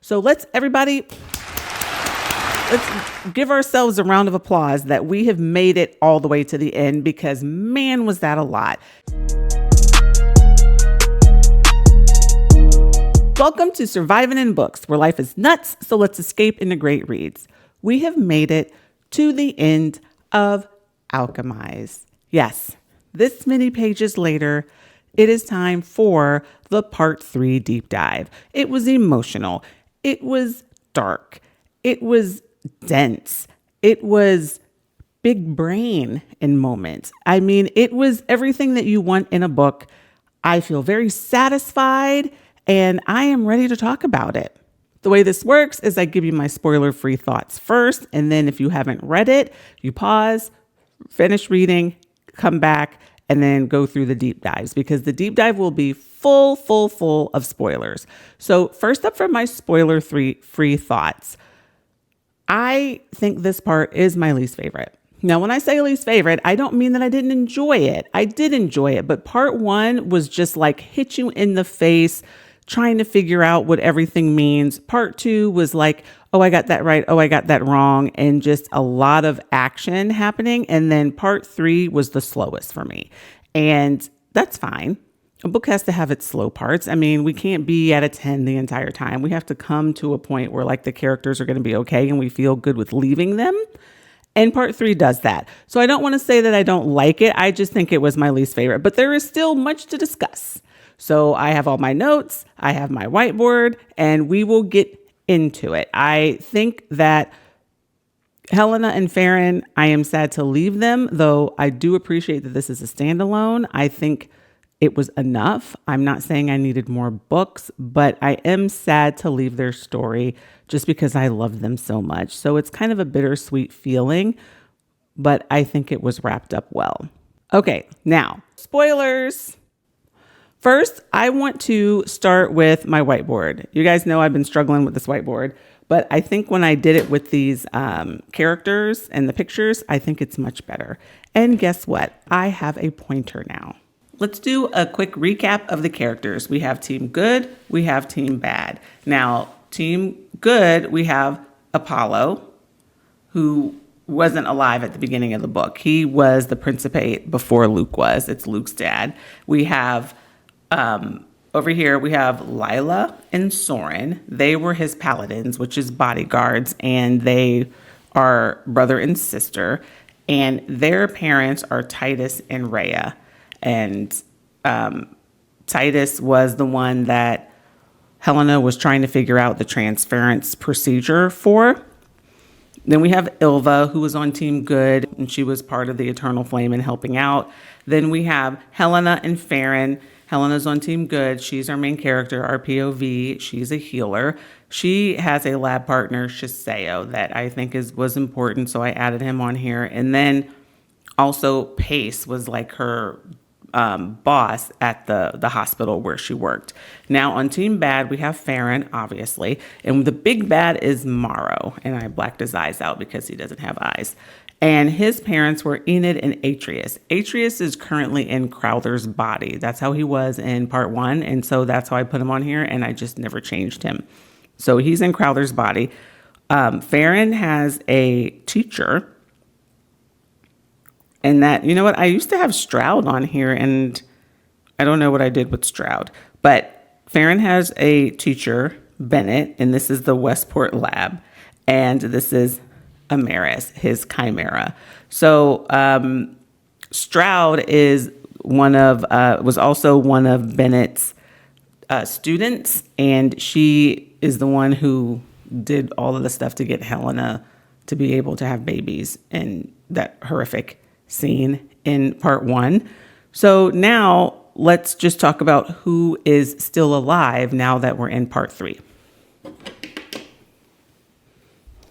So let's give ourselves a round of applause that we have made it all the way to the end, because man, was that a lot. Welcome to Surviving in Books, where life is nuts, so let's escape into great reads. We have made it to the end of Alchemised. Yes, this many pages later, it is time for the part 3 deep dive. It was emotional. It was dark. It was dense. It was big brain in moments. I mean, it was everything that you want in a book. I feel very satisfied, and I am ready to talk about it. The way this works is I give you my spoiler-free thoughts first, and then if you haven't read it, you pause, finish reading, come back, and then go through the deep dives, because the deep dive will be full of spoilers. So first up for my spoiler-free thoughts, I think this part is my least favorite. Now, when I say least favorite, I don't mean that I didn't enjoy it. I did enjoy it, but part 1 was just like hit you in the face, trying to figure out what everything means. Part 2 was like, oh, I got that right. Oh, I got that wrong. And just a lot of action happening. And then part 3 was the slowest for me. And that's fine. A book has to have its slow parts. I mean, we can't be at a 10 the entire time. We have to come to a point where like the characters are going to be okay and we feel good with leaving them. And part 3 does that. So I don't want to say that I don't like it. I just think it was my least favorite, but there is still much to discuss. So I have all my notes, I have my whiteboard, and we will get into it. I think that Helena and Ferron, I am sad to leave them, though I do appreciate that this is a standalone. I think it was enough. I'm not saying I needed more books, but I am sad to leave their story just because I love them so much. So it's kind of a bittersweet feeling, but I think it was wrapped up well. Okay, now, spoilers. First, I want to start with my whiteboard. You guys know I've been struggling with this whiteboard, but I think when I did it with these characters and the pictures, I think it's much better. And guess what? I have a pointer now. Let's do a quick recap of the characters. We have Team Good, we have Team Bad. Now, Team Good, we have Apollo, who wasn't alive at the beginning of the book. He was the Principate before Luke was. It's Luke's dad. We have over here, we have Lila and Soren. They were his paladins, which is bodyguards, and they are brother and sister. And their parents are Titus and Rhea. And Titus was the one that Helena was trying to figure out the transference procedure for. Then we have Ilva, who was on Team Good, and she was part of the Eternal Flame and helping out. Then we have Helena and Ferron. Helena's on Team Good. She's our main character, our POV. She's a healer. She has a lab partner, Shiseo, that I think was important, so I added him on here. And then also Pace was like her boss at the hospital where she worked. Now on Team Bad, we have Ferron, obviously, and the big bad is Morrow, and I blacked his eyes out because he doesn't have eyes. And his parents were Enid and Atreus. Atreus is currently in Crowther's body. That's how he was in part 1. And so that's how I put him on here. And I just never changed him. So he's in Crowther's body. Ferron has a teacher. And that, you know what? I used to have Stroud on here. And I don't know what I did with Stroud. But Ferron has a teacher, Bennett. And this is the Westport lab. And this is Amaris, his chimera. So Stroud was also one of Bennett's students, and she is the one who did all of the stuff to get Helena to be able to have babies in that horrific scene in part 1. So now let's just talk about who is still alive now that we're in part 3.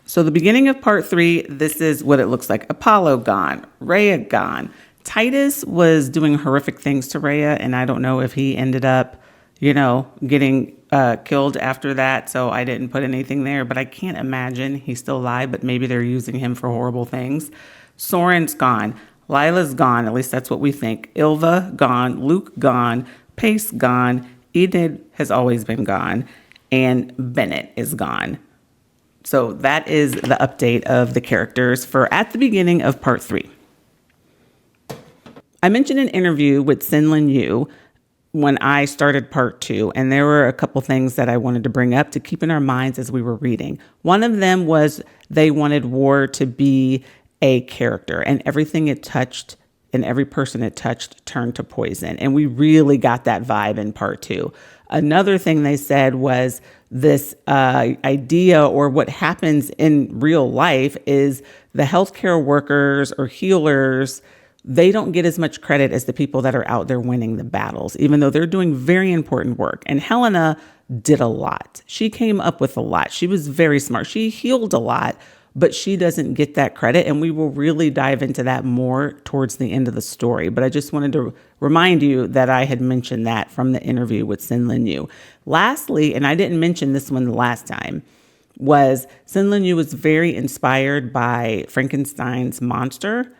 So the beginning of part 3, this is what it looks like. Apollo gone, Rhea gone. Titus was doing horrific things to Rhea, and I don't know if he ended up, getting killed after that. So I didn't put anything there, but I can't imagine he's still alive, but maybe they're using him for horrible things. Soren's gone. Lila's gone. At least that's what we think. Ilva gone. Luke gone. Pace gone. Enid has always been gone. and Bennett is gone. So that is the update of the characters for at the beginning of part 3. I mentioned an interview with SenLinYu when I started part 2, and there were a couple things that I wanted to bring up to keep in our minds as we were reading. One of them was they wanted war to be a character, and everything it touched and every person it touched turned to poison. And we really got that vibe in part 2. Another thing they said was this idea, or what happens in real life, is the healthcare workers or healers, they don't get as much credit as the people that are out there winning the battles, even though they're doing very important work. And Helena did a lot. She came up with a lot. She was very smart. She healed a lot, but she doesn't get that credit. And we will really dive into that more towards the end of the story. But I just wanted to remind you that I had mentioned that from the interview with SenLinYu. Lastly, and I didn't mention this one the last time, was SenLinYu was very inspired by Frankenstein's monster.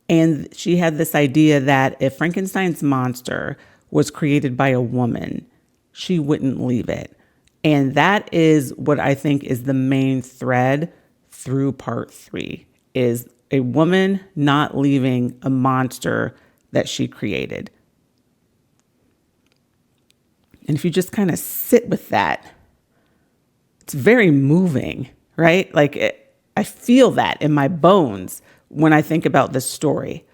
And she had this idea that if Frankenstein's monster was created by a woman, she wouldn't leave it. And that is what I think is the main thread through part 3, is a woman not leaving a monster that she created. And if you just kind of sit with that, it's very moving, right? I feel that in my bones when I think about this story.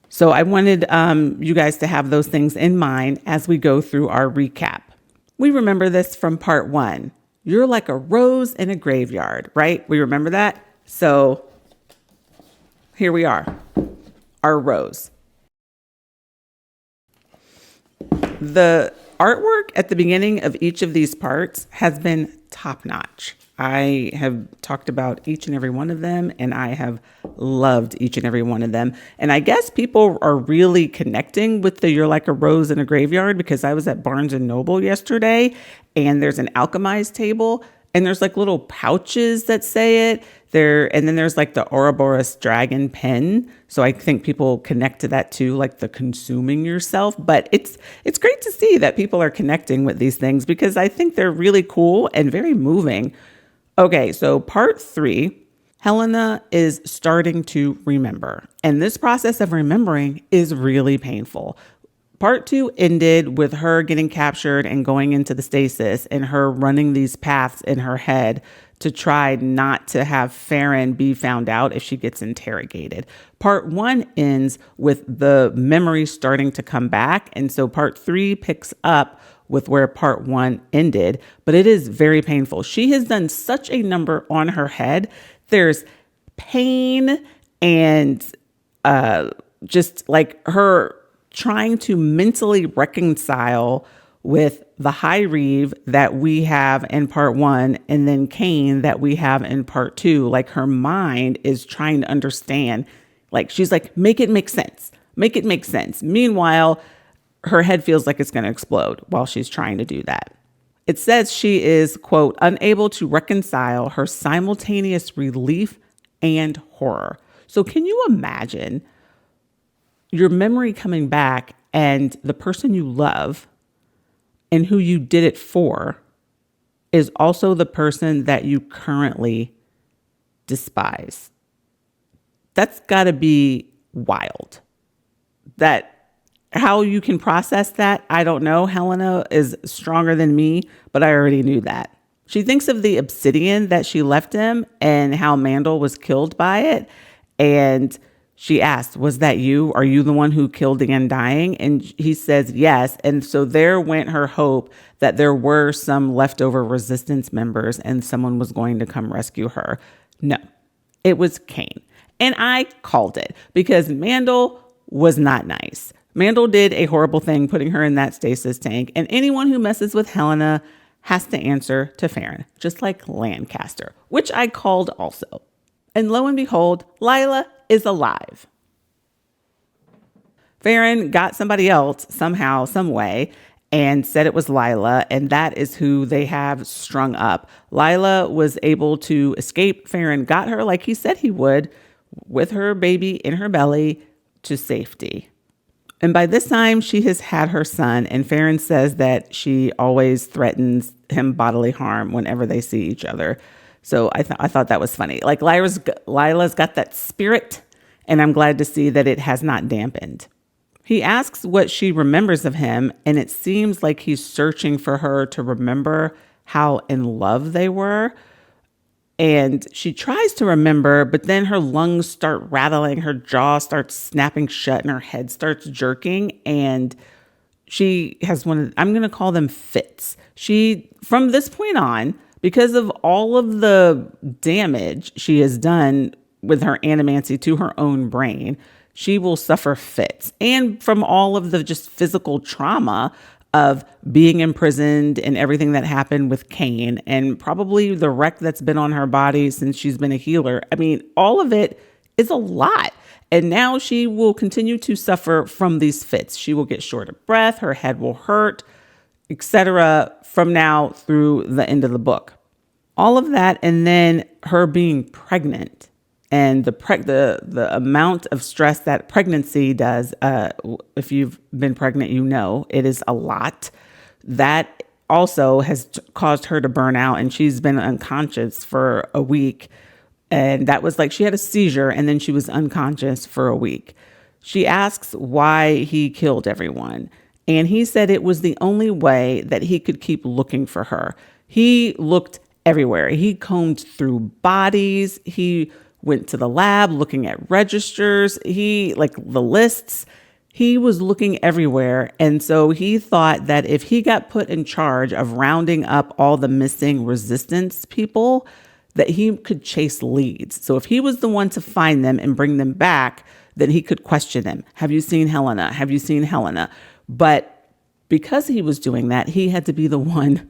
So I wanted you guys to have those things in mind as we go through our recap. We remember this from part 1. You're like a rose in a graveyard, right? We remember that? So here we are, our rose. The artwork at the beginning of each of these parts has been top-notch. I have talked about each and every one of them, and I have loved each and every one of them. And I guess people are really connecting with the You're Like a Rose in a Graveyard, because I was at Barnes & Noble yesterday, and there's an Alchemised table, and there's like little pouches that say it there. And then there's like the Ouroboros dragon pen. So I think people connect to that too, like the consuming yourself. But it's great to see that people are connecting with these things, because I think they're really cool and very moving. Okay, so part 3, Helena is starting to remember. And this process of remembering is really painful. Part 2 ended with her getting captured and going into the stasis, and her running these paths in her head to try not to have Ferron be found out if she gets interrogated. Part 1 ends with the memory starting to come back. And so part 3 picks up with where part 1 ended, but it is very painful. She has done such a number on her head. There's pain and just like her trying to mentally reconcile with the High Reeve that we have in part 1 and then Cain that we have in part 2. Like, her mind is trying to understand. Like, she's like, make it make sense. Make it make sense. Meanwhile, her head feels like it's going to explode while she's trying to do that. It says she is, quote, unable to reconcile her simultaneous relief and horror. So can you imagine your memory coming back and the person you love and who you did it for is also the person that you currently despise? That's got to be wild. That how you can process that, I don't know. Helena is stronger than me, but I already knew that. She thinks of the obsidian that she left him and how Mandel was killed by it. And she asked, was that you? Are you the one who killed the Undying? And he says, yes. And so there went her hope that there were some leftover resistance members and someone was going to come rescue her. No, it was Cain. And I called it, because Mandel was not nice. Mandel did a horrible thing putting her in that stasis tank. And anyone who messes with Helena has to answer to Ferron, just like Lancaster, which I called also. And lo and behold, Lila is alive. Ferron got somebody else somehow, some way, and said it was Lila, and that is who they have strung up. Lila was able to escape. Ferron got her, like he said he would, with her baby in her belly, to safety. And by this time, she has had her son, and Ferron says that she always threatens him bodily harm whenever they see each other. So I thought that was funny. Like Lila's got that spirit, and I'm glad to see that it has not dampened. He asks what she remembers of him, and it seems like he's searching for her to remember how in love they were. And she tries to remember, but then her lungs start rattling, her jaw starts snapping shut, and her head starts jerking. And she has I'm going to call them fits. From this point on, because of all of the damage she has done with her animancy to her own brain, she will suffer fits. And from all of the just physical trauma of being imprisoned and everything that happened with Cain, and probably the wreck that's been on her body since she's been a healer. I mean, all of it is a lot. And now she will continue to suffer from these fits. She will get short of breath, her head will hurt, etc. from now through the end of the book. All of that, and then her being pregnant. And the amount of stress that pregnancy does, if you've been pregnant, you know, it is a lot. That also has caused her to burn out, and she's been unconscious for a week. And that was like she had a seizure, and then she was unconscious for a week. She asks why he killed everyone. And he said it was the only way that he could keep looking for her. He looked everywhere. He combed through bodies. He went to the lab looking at registers, the lists. He was looking everywhere. And so he thought that if he got put in charge of rounding up all the missing resistance people, that he could chase leads. So if he was the one to find them and bring them back, then he could question them. Have you seen Helena? Have you seen Helena? But because he was doing that, he had to be the one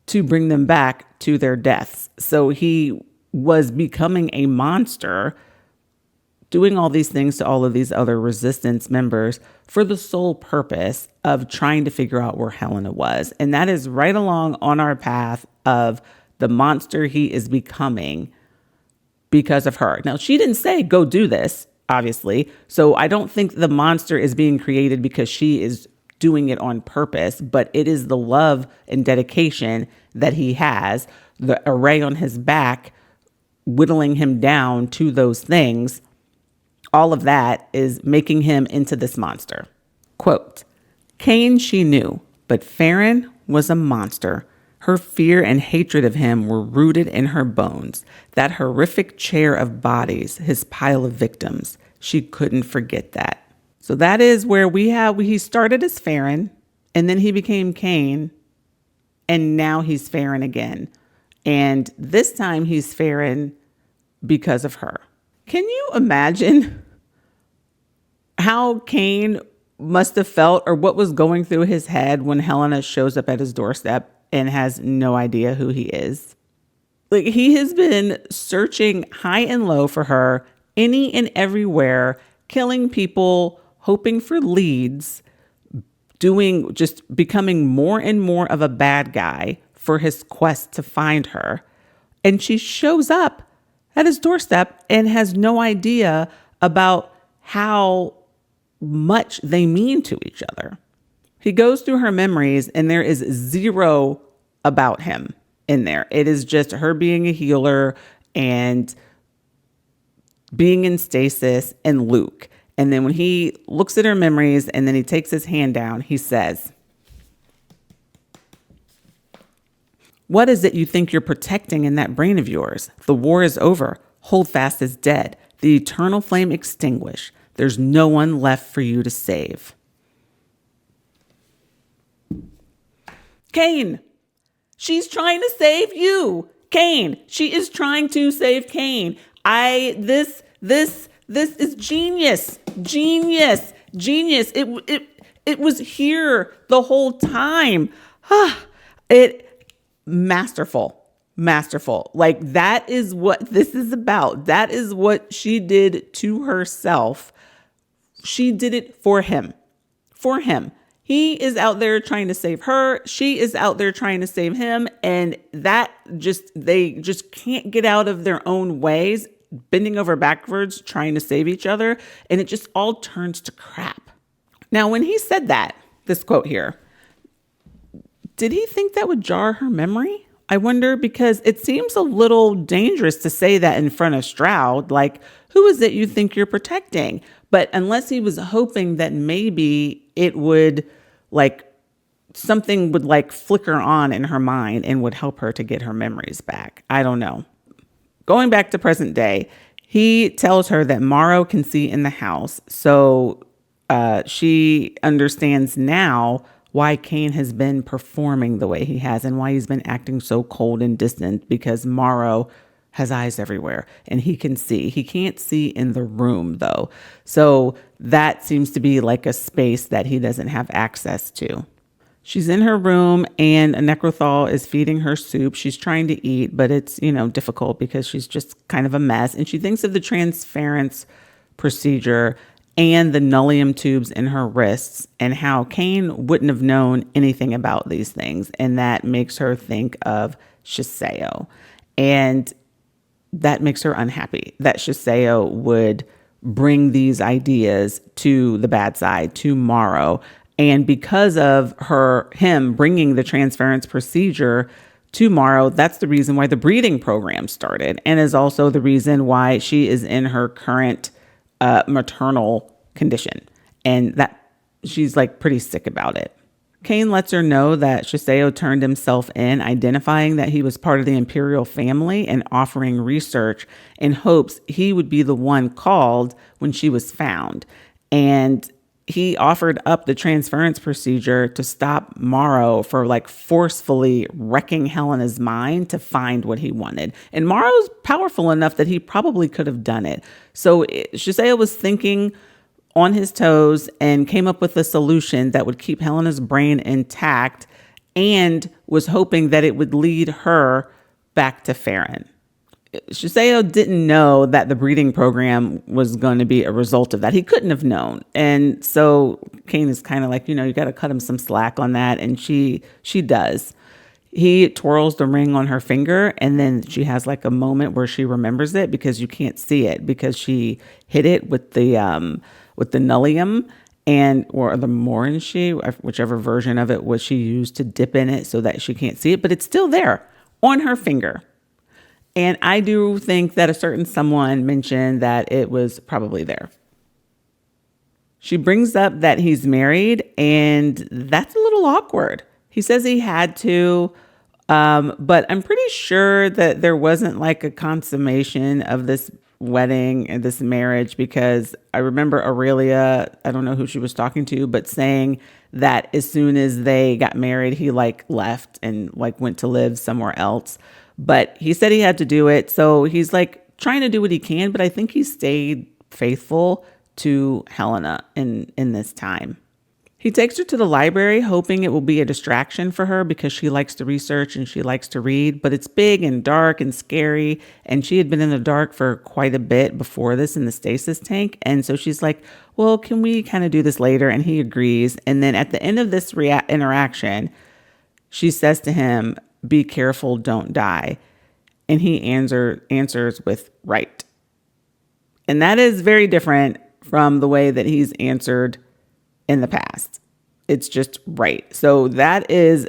to bring them back to their deaths. So he was becoming a monster, doing all these things to all of these other resistance members for the sole purpose of trying to figure out where Helena was. And that is right along on our path of the monster he is becoming because of her. Now, she didn't say, go do this, obviously. So I don't think the monster is being created because she is doing it on purpose, but it is the love and dedication that he has, the array on his back, whittling him down to those things. All of that is making him into this monster. Quote, Cain she knew, but Ferron was a monster. Her fear and hatred of him were rooted in her bones. That horrific chair of bodies, his pile of victims. She couldn't forget that. So that is where he started as Ferron, and then he became Cain, and now he's Ferron again. And this time he's Ferron because of her. Can you imagine how Cain must have felt, or what was going through his head when Helena shows up at his doorstep and has no idea who he is? Like, he has been searching high and low for her, any and everywhere, killing people, hoping for leads, becoming more and more of a bad guy for his quest to find her. And she shows up at his doorstep and has no idea about how much they mean to each other. He goes through her memories, and there is zero about him in there. It is just her being a healer and being in stasis and Luke. And then when he looks at her memories and then he takes his hand down, he says, "What is it you think you're protecting in that brain of yours? The war is over. Holdfast is dead. The eternal flame extinguished. There's no one left for you to save." Cain, she's trying to save you. Cain, she is trying to save Cain. This is genius. Genius. It was here the whole time. Masterful. Like, that is what this is about. That is what she did to herself. She did it for him. He is out there trying to save her. She is out there trying to save him. And they just can't get out of their own ways, bending over backwards, trying to save each other. And it just all turns to crap. Now, when he said that, this quote here, did he think that would jar her memory? I wonder, because it seems a little dangerous to say that in front of Stroud. Like, who is it you think you're protecting? But unless he was hoping that maybe it would, like, something would like flicker on in her mind and would help her to get her memories back. I don't know. Going back to present day, he tells her that Morrow can see in the house. So she understands now why Kane has been performing the way he has and why he's been acting so cold and distant, because Morrow has eyes everywhere and he can see. He can't see in the room, though. So that seems to be like a space that he doesn't have access to. She's in her room and a Necrothal is feeding her soup. She's trying to eat, but it's, difficult because she's just kind of a mess. And she thinks of the transference procedure and the nullium tubes in her wrists and how Kane wouldn't have known anything about these things. And that makes her think of Shiseo. And that makes her unhappy that Shiseo would bring these ideas to the bad side, to Morrow. And because of him bringing the transference procedure to Morrow, that's the reason why the breeding program started, and is also the reason why she is in her current maternal condition, and that she's like pretty sick about it. Kane lets her know that Shiseo turned himself in, identifying that he was part of the Imperial family and offering research in hopes he would be the one called when she was found. And he offered up the transference procedure to stop Morrow for like forcefully wrecking Helena's mind to find what he wanted. And Morrow's powerful enough that he probably could have done it. So Shiseo was thinking on his toes and came up with a solution that would keep Helena's brain intact and was hoping that it would lead her back to Ferron. Shiseo didn't know that the breeding program was going to be a result of that. He couldn't have known. And so Kane is kind of like, you got to cut him some slack on that. And she does. He twirls the ring on her finger, and then she has like a moment where she remembers it because you can't see it because she hit it with the nullium or the Morinshi, whichever version of it was she used to dip in it so that she can't see it, but it's still there on her finger. And I do think that a certain someone mentioned that it was probably there. She brings up that he's married, and that's a little awkward. He says he had to, but I'm pretty sure that there wasn't like a consummation of this wedding and this marriage, because I remember Aurelia, I don't know who she was talking to, but saying that as soon as they got married, he like left and like went to live somewhere else. But he said he had to do it. So he's like trying to do what he can, but I think he stayed faithful to Helena in this time. He takes her to the library, hoping it will be a distraction for her because she likes to research and she likes to read, but it's big and dark and scary. And she had been in the dark for quite a bit before this in the stasis tank. And so she's like, well, can we kind of do this later? And he agrees. And then at the end of this interaction, she says to him, be careful, don't die. And he answers with right. And that is very different from the way that he's answered in the past. It's just right. So that is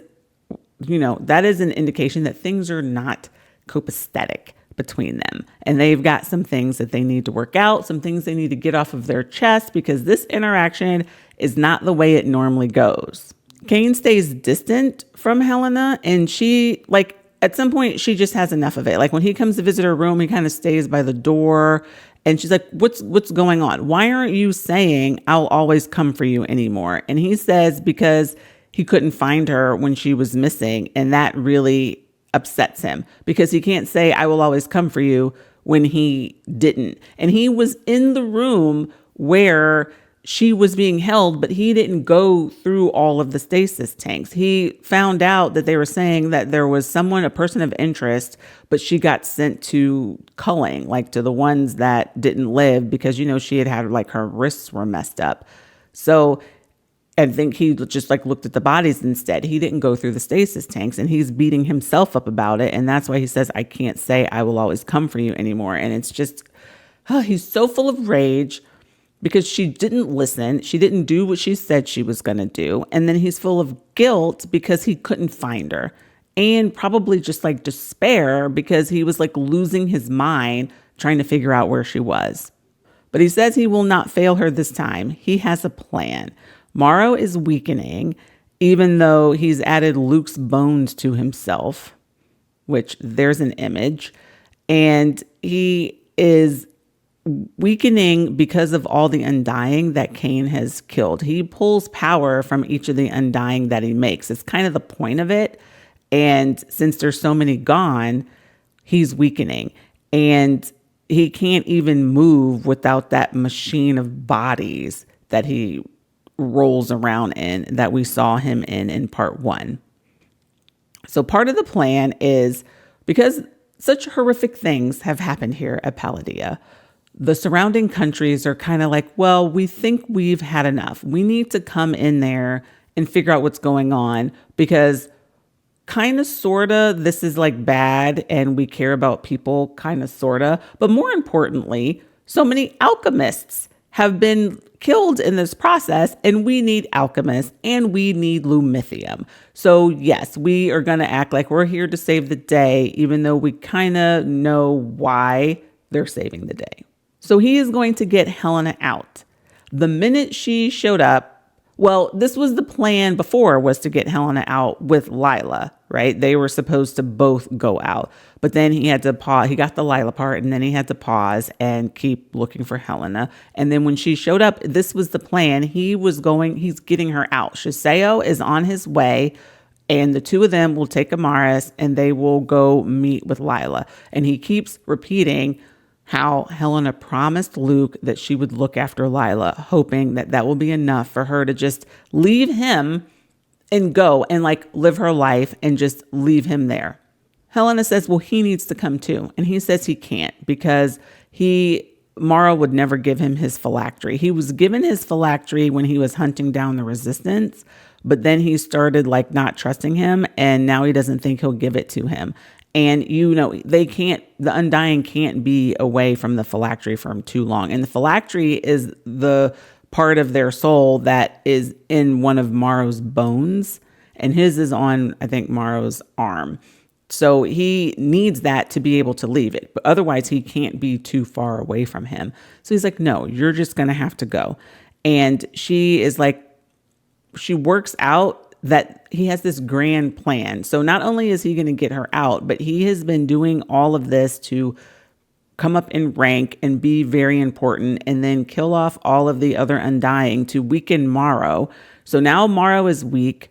an indication that things are not copacetic between them. And they've got some things that they need to work out, some things they need to get off of their chest, because this interaction is not the way it normally goes. Kane stays distant from Helena, and she, like, at some point, she just has enough of it. Like, when he comes to visit her room, he kind of stays by the door, and she's like, what's going on? Why aren't you saying I'll always come for you anymore? And he says because he couldn't find her when she was missing, and that really upsets him because he can't say I will always come for you when he didn't. And he was in the room where she was being held, but he didn't go through all of the stasis tanks. He found out that they were saying that there was a person of interest, but she got sent to culling, like to the ones that didn't live because, she had like her wrists were messed up. So I think he just like looked at the bodies instead. He didn't go through the stasis tanks, and he's beating himself up about it. And that's why he says, I can't say I will always come for you anymore. And it's just, he's so full of rage. because she didn't listen. She didn't do what she said she was going to do. And then he's full of guilt because he couldn't find her, and probably just like despair because he was like losing his mind trying to figure out where she was. But he says he will not fail her this time. He has a plan. Morrow is weakening, even though he's added Luke's bones to himself, which there's an image. And he is weakening because of all the undying that Cain has killed. He pulls power from each of the undying that he makes. It's kind of the point of it. And since there's so many gone, he's weakening. And he can't even move without that machine of bodies that he rolls around in, that we saw him in part 1. So part of the plan is, because such horrific things have happened here at Palladia, the surrounding countries are kind of like, well, we think we've had enough. We need to come in there and figure out what's going on, because kind of, sort of, this is like bad and we care about people, kind of, sort of. But more importantly, so many alchemists have been killed in this process, and we need alchemists and we need lumithium. So yes, we are going to act like we're here to save the day, even though we kind of know why they're saving the day. So he is going to get Helena out. The minute she showed up, well, this was the plan before, was to get Helena out with Lila, right? They were supposed to both go out, but then he had to pause. He got the Lila part, and then he had to pause and keep looking for Helena. And then when she showed up, this was the plan. He's getting her out. Shiseo is on his way, and the two of them will take Amaris and they will go meet with Lila. And he keeps repeating how Helena promised Luke that she would look after Lila, hoping that that will be enough for her to just leave him and go and like live her life and just leave him there. Helena says, well, he needs to come too. And he says he can't, because Morrow would never give him his phylactery. He was given his phylactery when he was hunting down the resistance, but then he started like not trusting him, and now he doesn't think he'll give it to him. And the undying can't be away from the phylactery for too long. And the phylactery is the part of their soul that is in one of Morrow's bones, and his is on, I think, Morrow's arm. So he needs that to be able to leave it, but otherwise he can't be too far away from him. So he's like, no, you're just going to have to go. And she is like, she works out that he has this grand plan. So not only is he going to get her out, but he has been doing all of this to come up in rank and be very important, and then kill off all of the other undying to weaken Morrow. So now Morrow is weak.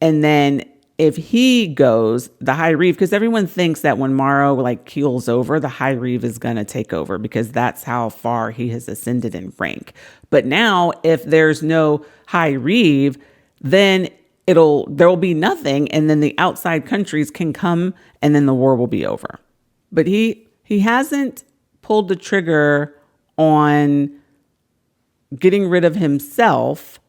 And then if he goes, the High Reeve, because everyone thinks that when Morrow like keels over, the High Reeve is going to take over, because that's how far he has ascended in rank. But now if there's no High Reeve, then there will be nothing, and then the outside countries can come, and then the war will be over. But he hasn't pulled the trigger on getting rid of himself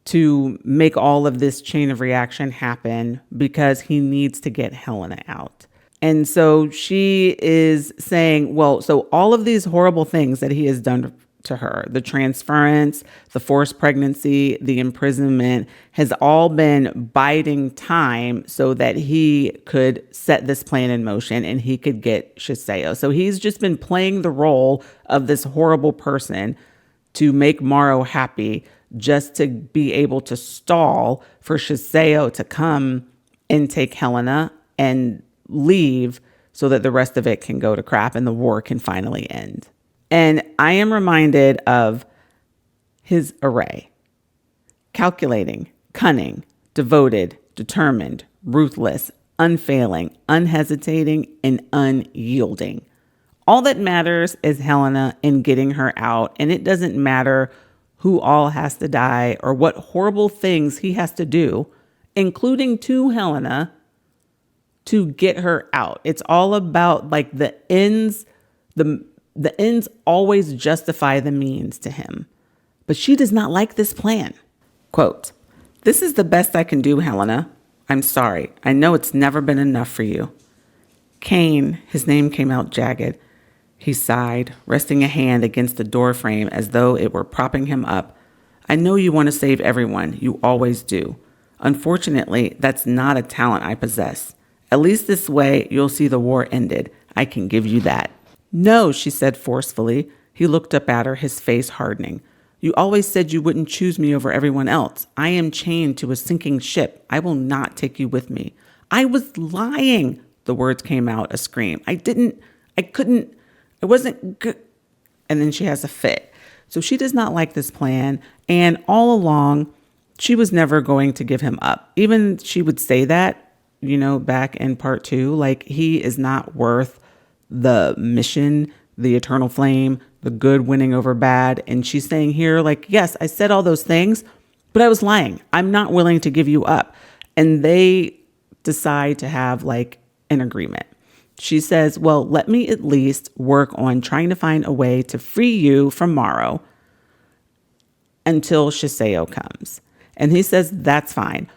to make all of this chain of reaction happen, because he needs to get Helena out. And so she is saying, well, so all of these horrible things that he has done to her, the transference, the forced pregnancy, the imprisonment, has all been biding time so that he could set this plan in motion and he could get Shiseo. So he's just been playing the role of this horrible person to make Morrow happy, just to be able to stall for Shiseo to come and take Helena and leave, so that the rest of it can go to crap and the war can finally end. And I am reminded of his array: calculating, cunning, devoted, determined, ruthless, unfailing, unhesitating, and unyielding. All that matters is Helena and getting her out. And it doesn't matter who all has to die or what horrible things he has to do, including to Helena, to get her out. It's all about like the ends always justify the means to him. But she does not like this plan. Quote, "This is the best I can do, Helena. I'm sorry. I know it's never been enough for you." Cain, his name came out jagged. He sighed, resting a hand against the doorframe as though it were propping him up. I know you want to save everyone. You always do. Unfortunately, that's not a talent I possess. At least this way, you'll see the war ended. I can give you that. No, she said forcefully. He looked up at her, his face hardening. You always said you wouldn't choose me over everyone else. I am chained to a sinking ship. I will not take you with me. I was lying. The words came out, a scream. I wasn't good. And then she has a fit. So she does not like this plan. And all along, she was never going to give him up. Even she would say that, back in part 2, like he is not worth the mission, the eternal flame, the good winning over bad. And she's saying here, like, yes, I said all those things, but I was lying. I'm not willing to give you up. And they decide to have like an agreement. She says, well, let me at least work on trying to find a way to free you from Morrow until Shiseo comes. And he says, that's fine.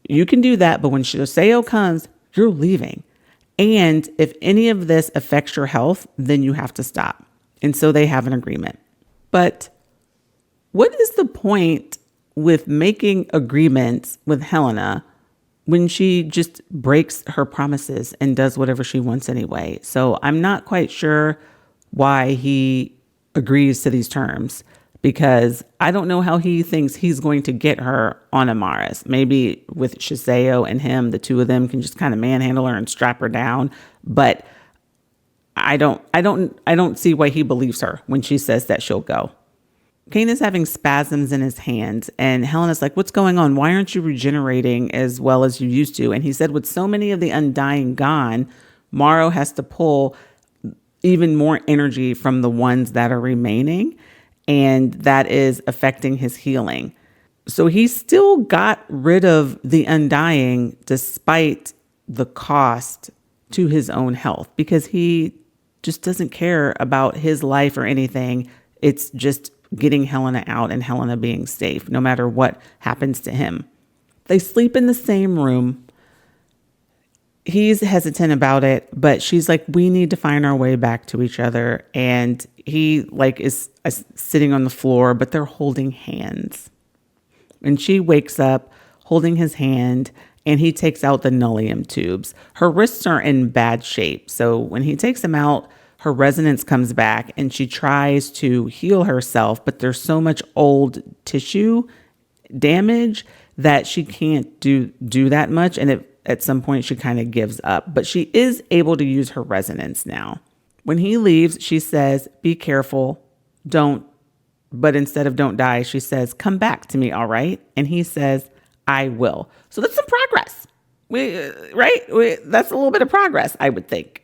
You can do that, but when Shiseo comes, you're leaving. And if any of this affects your health, then you have to stop. And so they have an agreement. But what is the point with making agreements with Helena when she just breaks her promises and does whatever she wants anyway? So I'm not quite sure why he agrees to these terms, because I don't know how he thinks he's going to get her on Amaris. Maybe with Shiseo and him, the two of them can just kind of manhandle her and strap her down. But I don't see why he believes her when she says that she'll go. Kane is having spasms in his hands, and Helena's like, what's going on? Why aren't you regenerating as well as you used to? And he said, with so many of the Undying gone, Morrow has to pull even more energy from the ones that are remaining, and that is affecting his healing. So he still got rid of the Undying despite the cost to his own health, because he just doesn't care about his life or anything. It's just getting Helena out and Helena being safe, no matter what happens to him. They sleep in the same room. He's hesitant about it, but she's like, we need to find our way back to each other. And he like is sitting on the floor, but they're holding hands. And she wakes up holding his hand, and he takes out the nullium tubes. Her wrists are in bad shape. So when he takes them out, her resonance comes back and she tries to heal herself, but there's so much old tissue damage that she can't do that much. And at some point she kind of gives up, but she is able to use her resonance now. When he leaves, she says, be careful, but instead of don't die, she says, come back to me, all right? And he says, I will. So that's some progress. That's a little bit of progress, I would think.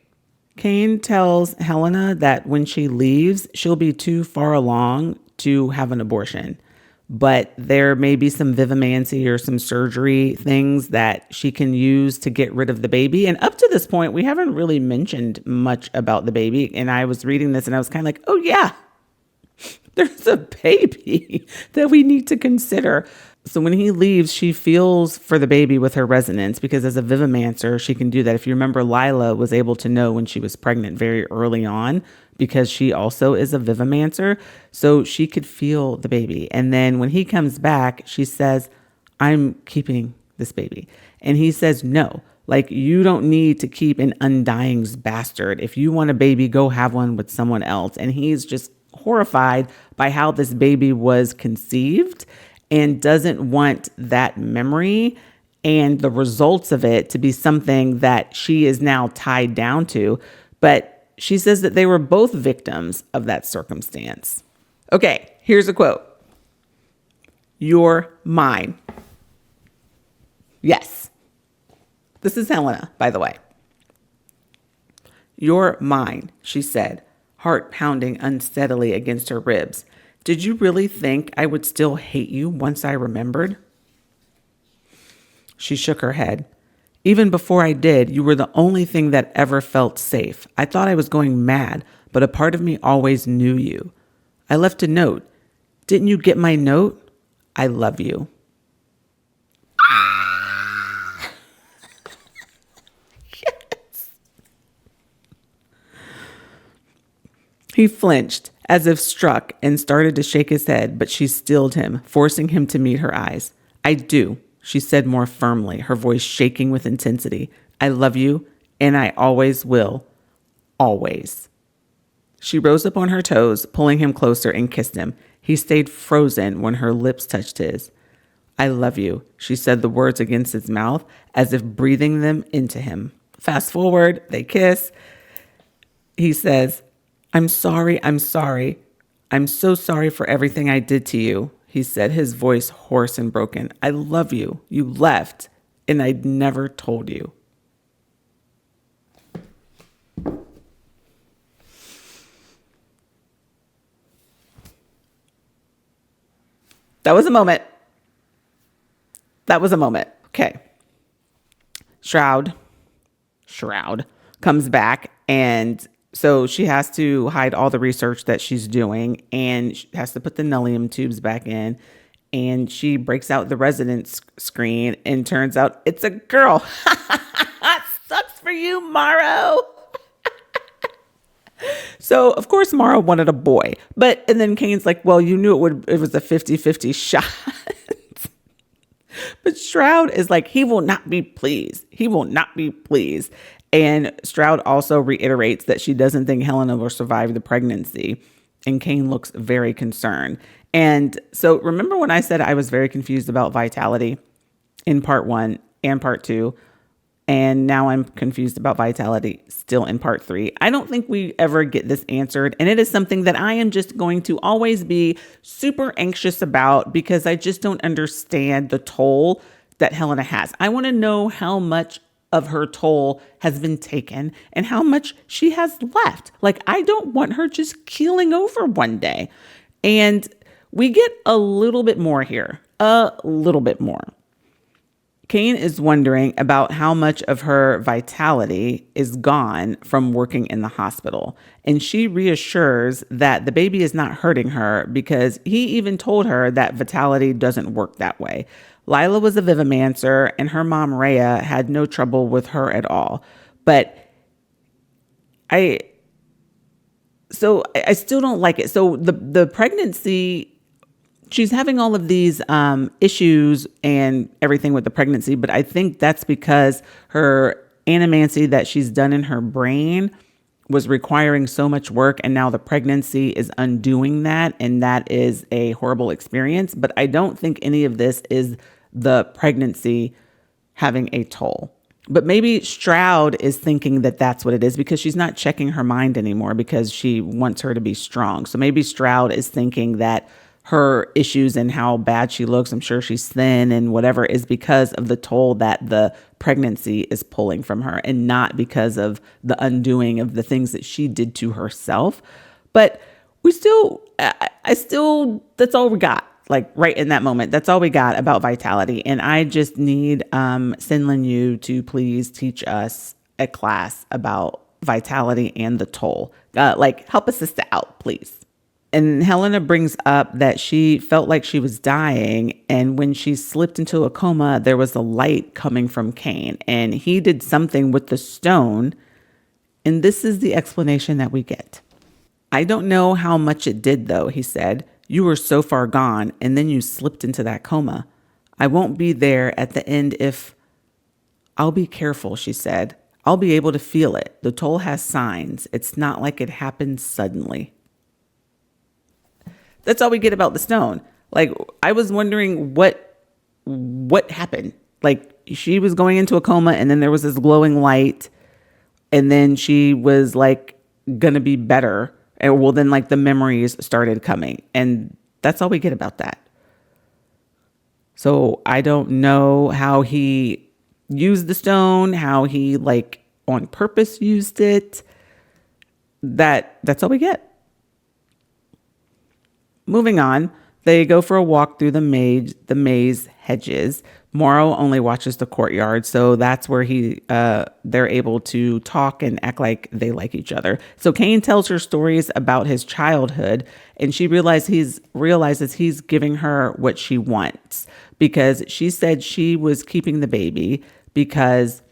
Kane tells Helena that when she leaves, she'll be too far along to have an abortion. But there may be some vivimancy or some surgery things that she can use to get rid of the baby. And up to this point, we haven't really mentioned much about the baby. And I was reading this and I was kind of like, oh yeah, there's a baby that we need to consider. So when he leaves, she feels for the baby with her resonance, because as a vivimancer, she can do that. If you remember, Lila was able to know when she was pregnant very early on, because she also is a vivimancer. So she could feel the baby. And then when he comes back, she says, I'm keeping this baby. And he says, no, like, you don't need to keep an Undying's bastard. If you want a baby, go have one with someone else. And he's just horrified by how this baby was conceived, and doesn't want that memory and the results of it to be something that she is now tied down to. But she says that they were both victims of that circumstance. Okay, here's a quote. You're mine. Yes. This is Helena, by the way. You're mine, she said, heart pounding unsteadily against her ribs. Did you really think I would still hate you once I remembered? She shook her head. Even before I did, you were the only thing that ever felt safe. I thought I was going mad, but a part of me always knew you. I left a note. Didn't you get my note? I love you. Yes. He flinched, as if struck, and started to shake his head, but she stilled him, forcing him to meet her eyes. I do, she said more firmly, her voice shaking with intensity. I love you, and I always will. Always. She rose up on her toes, pulling him closer, and kissed him. He stayed frozen when her lips touched his. I love you, she said the words against his mouth, as if breathing them into him. Fast forward, they kiss. He says, I'm sorry. I'm so sorry for everything I did to you, he said, his voice hoarse and broken. I love you. You left, and I'd never told you. That was a moment. Okay. Shroud comes back, and so she has to hide all the research that she's doing, and she has to put the Nellium tubes back in, and she breaks out the residence screen, and turns out it's a girl. Sucks for you, Morrow. So, of course, Morrow wanted a boy, and then Kane's like, well, you knew it was a 50-50 shot. But Shroud is like, he will not be pleased. And Shroud also reiterates that she doesn't think Helena will survive the pregnancy. And Kane looks very concerned. And so remember when I said I was very confused about vitality in part 1 and part 2? And now I'm confused about vitality still in part 3. I don't think we ever get this answered. And it is something that I am just going to always be super anxious about, because I just don't understand the toll that Helena has. I want to know how much of her toll has been taken and how much she has left. Like, I don't want her just keeling over one day. And we get a little bit more here, a little bit more. Kane is wondering about how much of her vitality is gone from working in the hospital. And she reassures that the baby is not hurting her, because he even told her that vitality doesn't work that way. Lila was a Vivimancer, and her mom, Rhea, had no trouble with her at all. But I still don't like it. So the pregnancy, she's having all of these issues and everything with the pregnancy, but I think that's because her animancy that she's done in her brain was requiring so much work, and now the pregnancy is undoing that, and that is a horrible experience. But I don't think any of this is the pregnancy having a toll. But maybe Shroud is thinking that that's what it is, because she's not checking her mind anymore, because she wants her to be strong. So maybe Shroud is thinking that her issues and how bad she looks, I'm sure she's thin and whatever, is because of the toll that the pregnancy is pulling from her, and not because of the undoing of the things that she did to herself. But I still, that's all we got. Like right in that moment, that's all we got about vitality. And I just need SenLinYu to please teach us a class about vitality and the toll. Help a sister out, please. And Helena brings up that she felt like she was dying, and when she slipped into a coma, there was a light coming from Kane, and he did something with the stone, and this is the explanation that we get. I don't know how much it did, though, he said. You were so far gone, and then you slipped into that coma. I won't be there at the end if... I'll be careful, she said. I'll be able to feel it. The toll has signs. It's not like it happened suddenly. That's all we get about the stone. Like, I was wondering what happened. Like, she was going into a coma, and then there was this glowing light, and then she was like gonna be better. And well, then like the memories started coming, and that's all we get about that. So I don't know how he used the stone, how he like on purpose used it. That's all we get. Moving on, they go for a walk through the maze hedges. Morrow only watches the courtyard, so that's where they're able to talk and act like they like each other. So Kane tells her stories about his childhood, and she realizes he's giving her what she wants, because she said she was keeping the baby because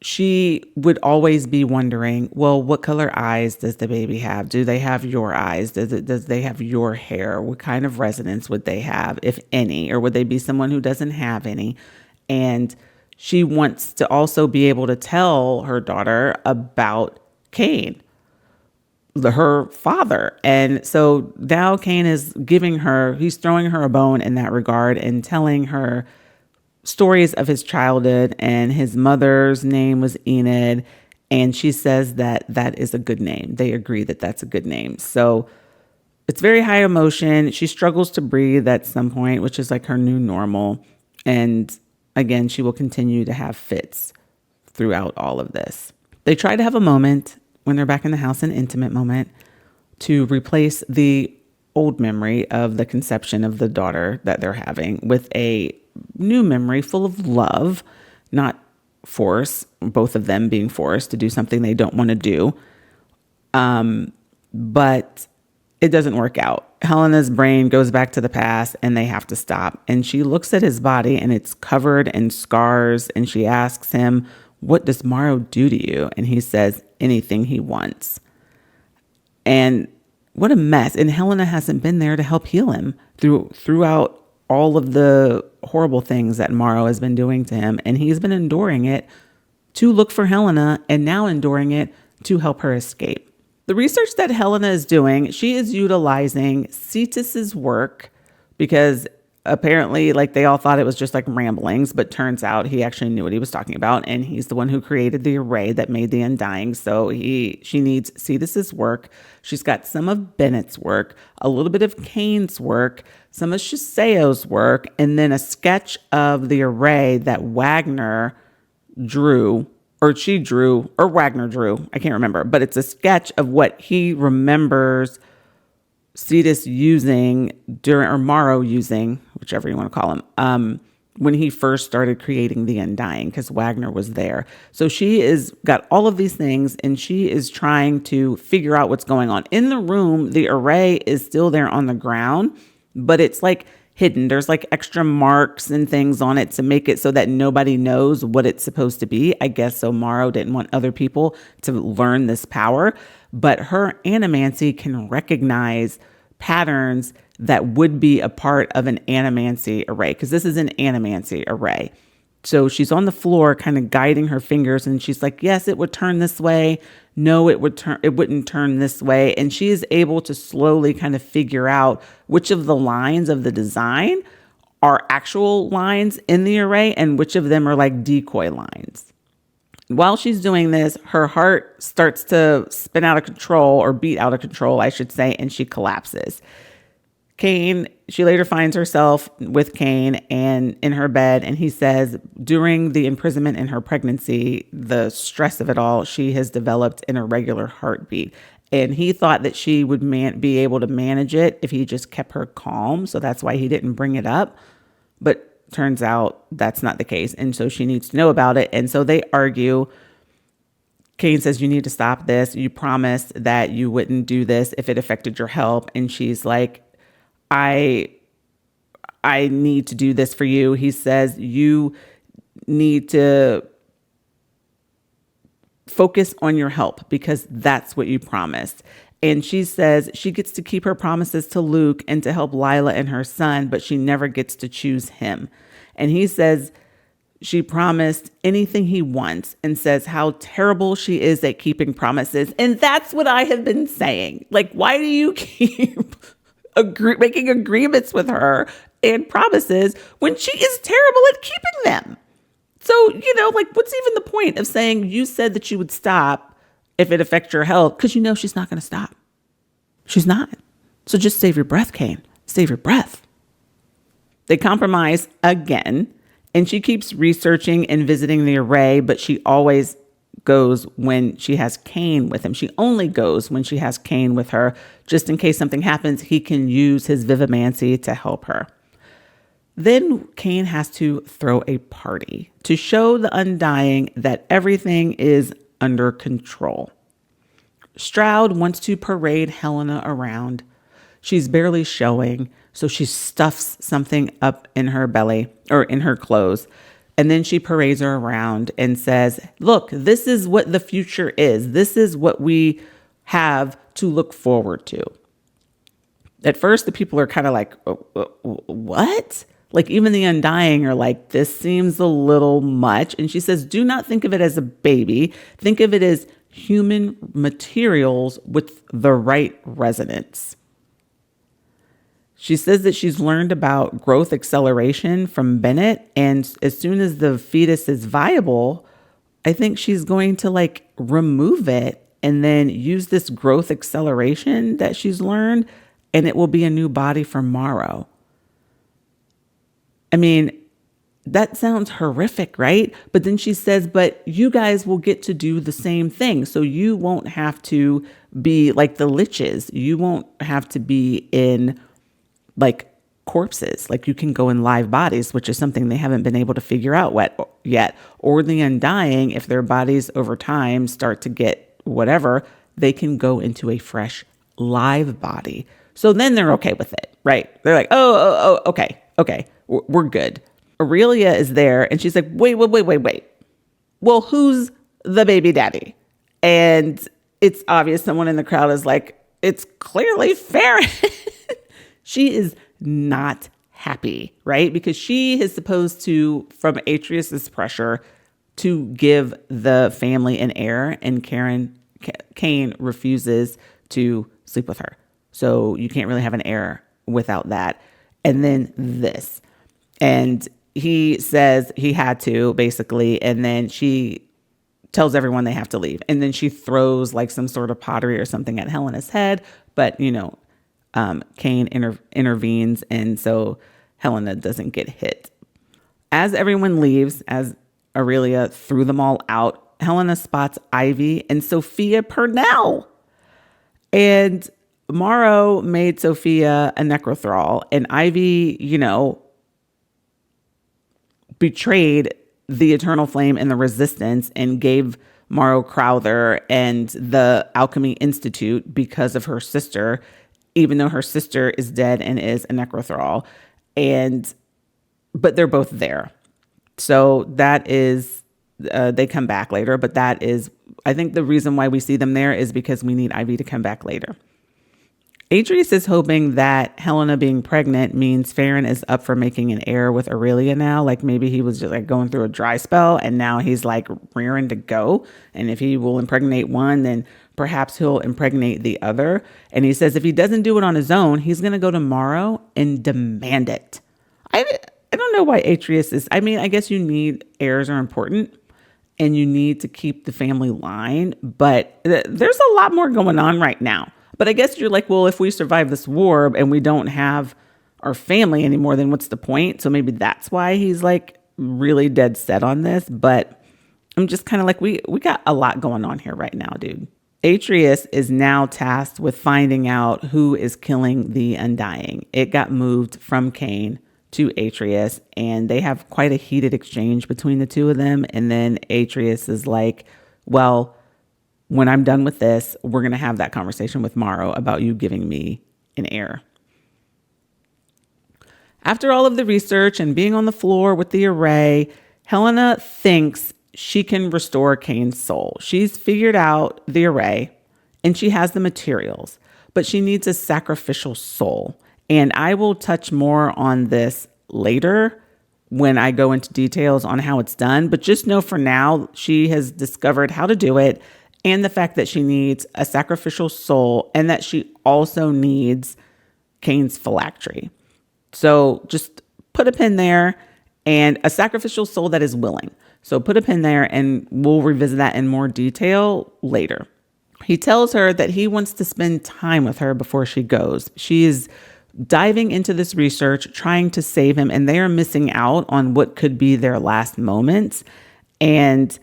she would always be wondering, well, what color eyes does the baby have? Do they have your eyes? Does they have your hair? What kind of resonance would they have, if any? Or would they be someone who doesn't have any? And she wants to also be able to tell her daughter about Cain, her father. And so now Cain is he's throwing her a bone in that regard and telling her stories of his childhood, and his mother's name was Enid. And she says that that is a good name. They agree that that's a good name. So it's very high emotion. She struggles to breathe at some point, which is like her new normal. And again, she will continue to have fits throughout all of this. They try to have a moment when they're back in the house, an intimate moment, to replace the old memory of the conception of the daughter that they're having with a new memory full of love, not force, both of them being forced to do something they don't want to do. But it doesn't work out. Helena's brain goes back to the past and they have to stop. And she looks at his body and it's covered in scars. And she asks him, what does Morrow do to you? And he says, anything he wants. And what a mess. And Helena hasn't been there to help heal him throughout all of the horrible things that Morrow has been doing to him. And he's been enduring it to look for Helena, and now enduring it to help her escape. The research that Helena is doing, she is utilizing Cetus's work, because apparently, like, they all thought it was just like ramblings, but turns out he actually knew what he was talking about, and he's the one who created the array that made the Undying. So she needs Cetus's work. She's got some of Bennett's work, a little bit of Cain's work, some of Shiseo's work, and then a sketch of the array that Wagner drew, or Wagner drew. I can't remember, but it's a sketch of what he remembers Cetus using or Morrow using, whichever you want to call him, when he first started creating the Undying, because Wagner was there. So she is got all of these things, and she is trying to figure out what's going on. In the room, the array is still there on the ground, but it's like hidden. There's like extra marks and things on it to make it so that nobody knows what it's supposed to be. I guess so Morrow didn't want other people to learn this power, but her animancy can recognize patterns that would be a part of an animancy array, because this is an animancy array. So she's on the floor kind of guiding her fingers, and she's like, yes, it would turn this way. No, it wouldn't turn this way. And she is able to slowly kind of figure out which of the lines of the design are actual lines in the array and which of them are like decoy lines. While she's doing this, her heart starts to spin out of control, or beat out of control, I should say, and she collapses. She later finds herself with Cain and in her bed, and he says during the imprisonment in her pregnancy, the stress of it all, she has developed an irregular heartbeat. And he thought that she would be able to manage it if he just kept her calm. So that's why he didn't bring it up. But turns out that's not the case. And so she needs to know about it. And so they argue. Cain says, you need to stop this. You promised that you wouldn't do this if it affected your health. And she's like, I need to do this for you. He says, you need to focus on your help because that's what you promised. And she says she gets to keep her promises to Luke and to help Lila and her son, but she never gets to choose him. And he says she promised anything he wants, and says how terrible she is at keeping promises. And that's what I have been saying. Like, why do you keep making agreements with her and promises when she is terrible at keeping them? So, like, what's even the point of saying you said that you would stop if it affects your health? Because she's not going to stop. She's not. So just save your breath, Cain. Save your breath. They compromise again, and she keeps researching and visiting the array, but she always goes when she has Cain with him. She only goes when she has Cain with her, just in case something happens, he can use his vivimancy to help her. Then Cain has to throw a party to show the Undying that everything is under control. Stroud wants to parade Helena around. She's barely showing, so she stuffs something up in her belly or in her clothes And then she parades her around and says, look, this is what the future is. This is what we have to look forward to. At first, the people are kind of like, what? Like even the Undying are like, this seems a little much. And she says, do not think of it as a baby. Think of it as human materials with the right resonance. She says that she's learned about growth acceleration from Bennett. And as soon as the fetus is viable, I think she's going to like remove it and then use this growth acceleration that she's learned, and it will be a new body for Morrow. I mean, that sounds horrific, right? But then she says, but you guys will get to do the same thing. So you won't have to be like the liches. You won't have to be in like corpses. Like you can go in live bodies, which is something they haven't been able to figure out yet. Or the Undying, if their bodies over time start to get whatever, they can go into a fresh live body. So then they're okay with it, right? They're like, oh, okay, we're good. Aurelia is there and she's like, wait. Well, who's the baby daddy? And it's obvious someone in the crowd is like, it's clearly Ferron. She is not happy, right? Because she is supposed to, from Atreus's pressure, to give the family an heir, and Cain refuses to sleep with her. So you can't really have an heir without that. And then this. And he says he had to, basically, and then she tells everyone they have to leave. And then she throws like some sort of pottery or something at Helena's head. But, Cain intervenes, and so Helena doesn't get hit. As everyone leaves, as Aurelia threw them all out, Helena spots Ivy and Sophia Purnell. And Morrow made Sophia a necrothrall, and Ivy, betrayed the Eternal Flame and the Resistance and gave Morrow Crowther and the Alchemy Institute because of her sister, even though her sister is dead and is a necrothrall. But they're both there. So that is, they come back later, but that is, I think the reason why we see them there is because we need Ivy to come back later. Atreus is hoping that Helena being pregnant means Ferron is up for making an heir with Aurelia now. Like maybe he was just like going through a dry spell and now he's like rearing to go. And if he will impregnate one, then perhaps he'll impregnate the other. And he says if he doesn't do it on his own, he's going to go to Morrow and demand it. I don't know why Atreus is. I mean, I guess you need heirs are important and you need to keep the family line. But there's a lot more going on right now. But I guess you're like, well, if we survive this war and we don't have our family anymore, then what's the point? So maybe that's why he's like really dead set on this. But I'm just kind of like, we got a lot going on here right now, dude. Atreus is now tasked with finding out who is killing the Undying. It got moved from Cain to Atreus, and they have quite a heated exchange between the two of them. And then Atreus is like, well, when I'm done with this, we're going to have that conversation with Morrow about you giving me an heir. After all of the research and being on the floor with the array, Helena thinks she can restore Cain's soul. She's figured out the array and she has the materials, but she needs a sacrificial soul. And I will touch more on this later when I go into details on how it's done. But just know for now, she has discovered how to do it, and the fact that she needs a sacrificial soul and that she also needs Cain's phylactery. So just put a pin there, and a sacrificial soul that is willing. So put a pin there and we'll revisit that in more detail later. He tells her that he wants to spend time with her before she goes. She is diving into this research, trying to save him, and they are missing out on what could be their last moments. And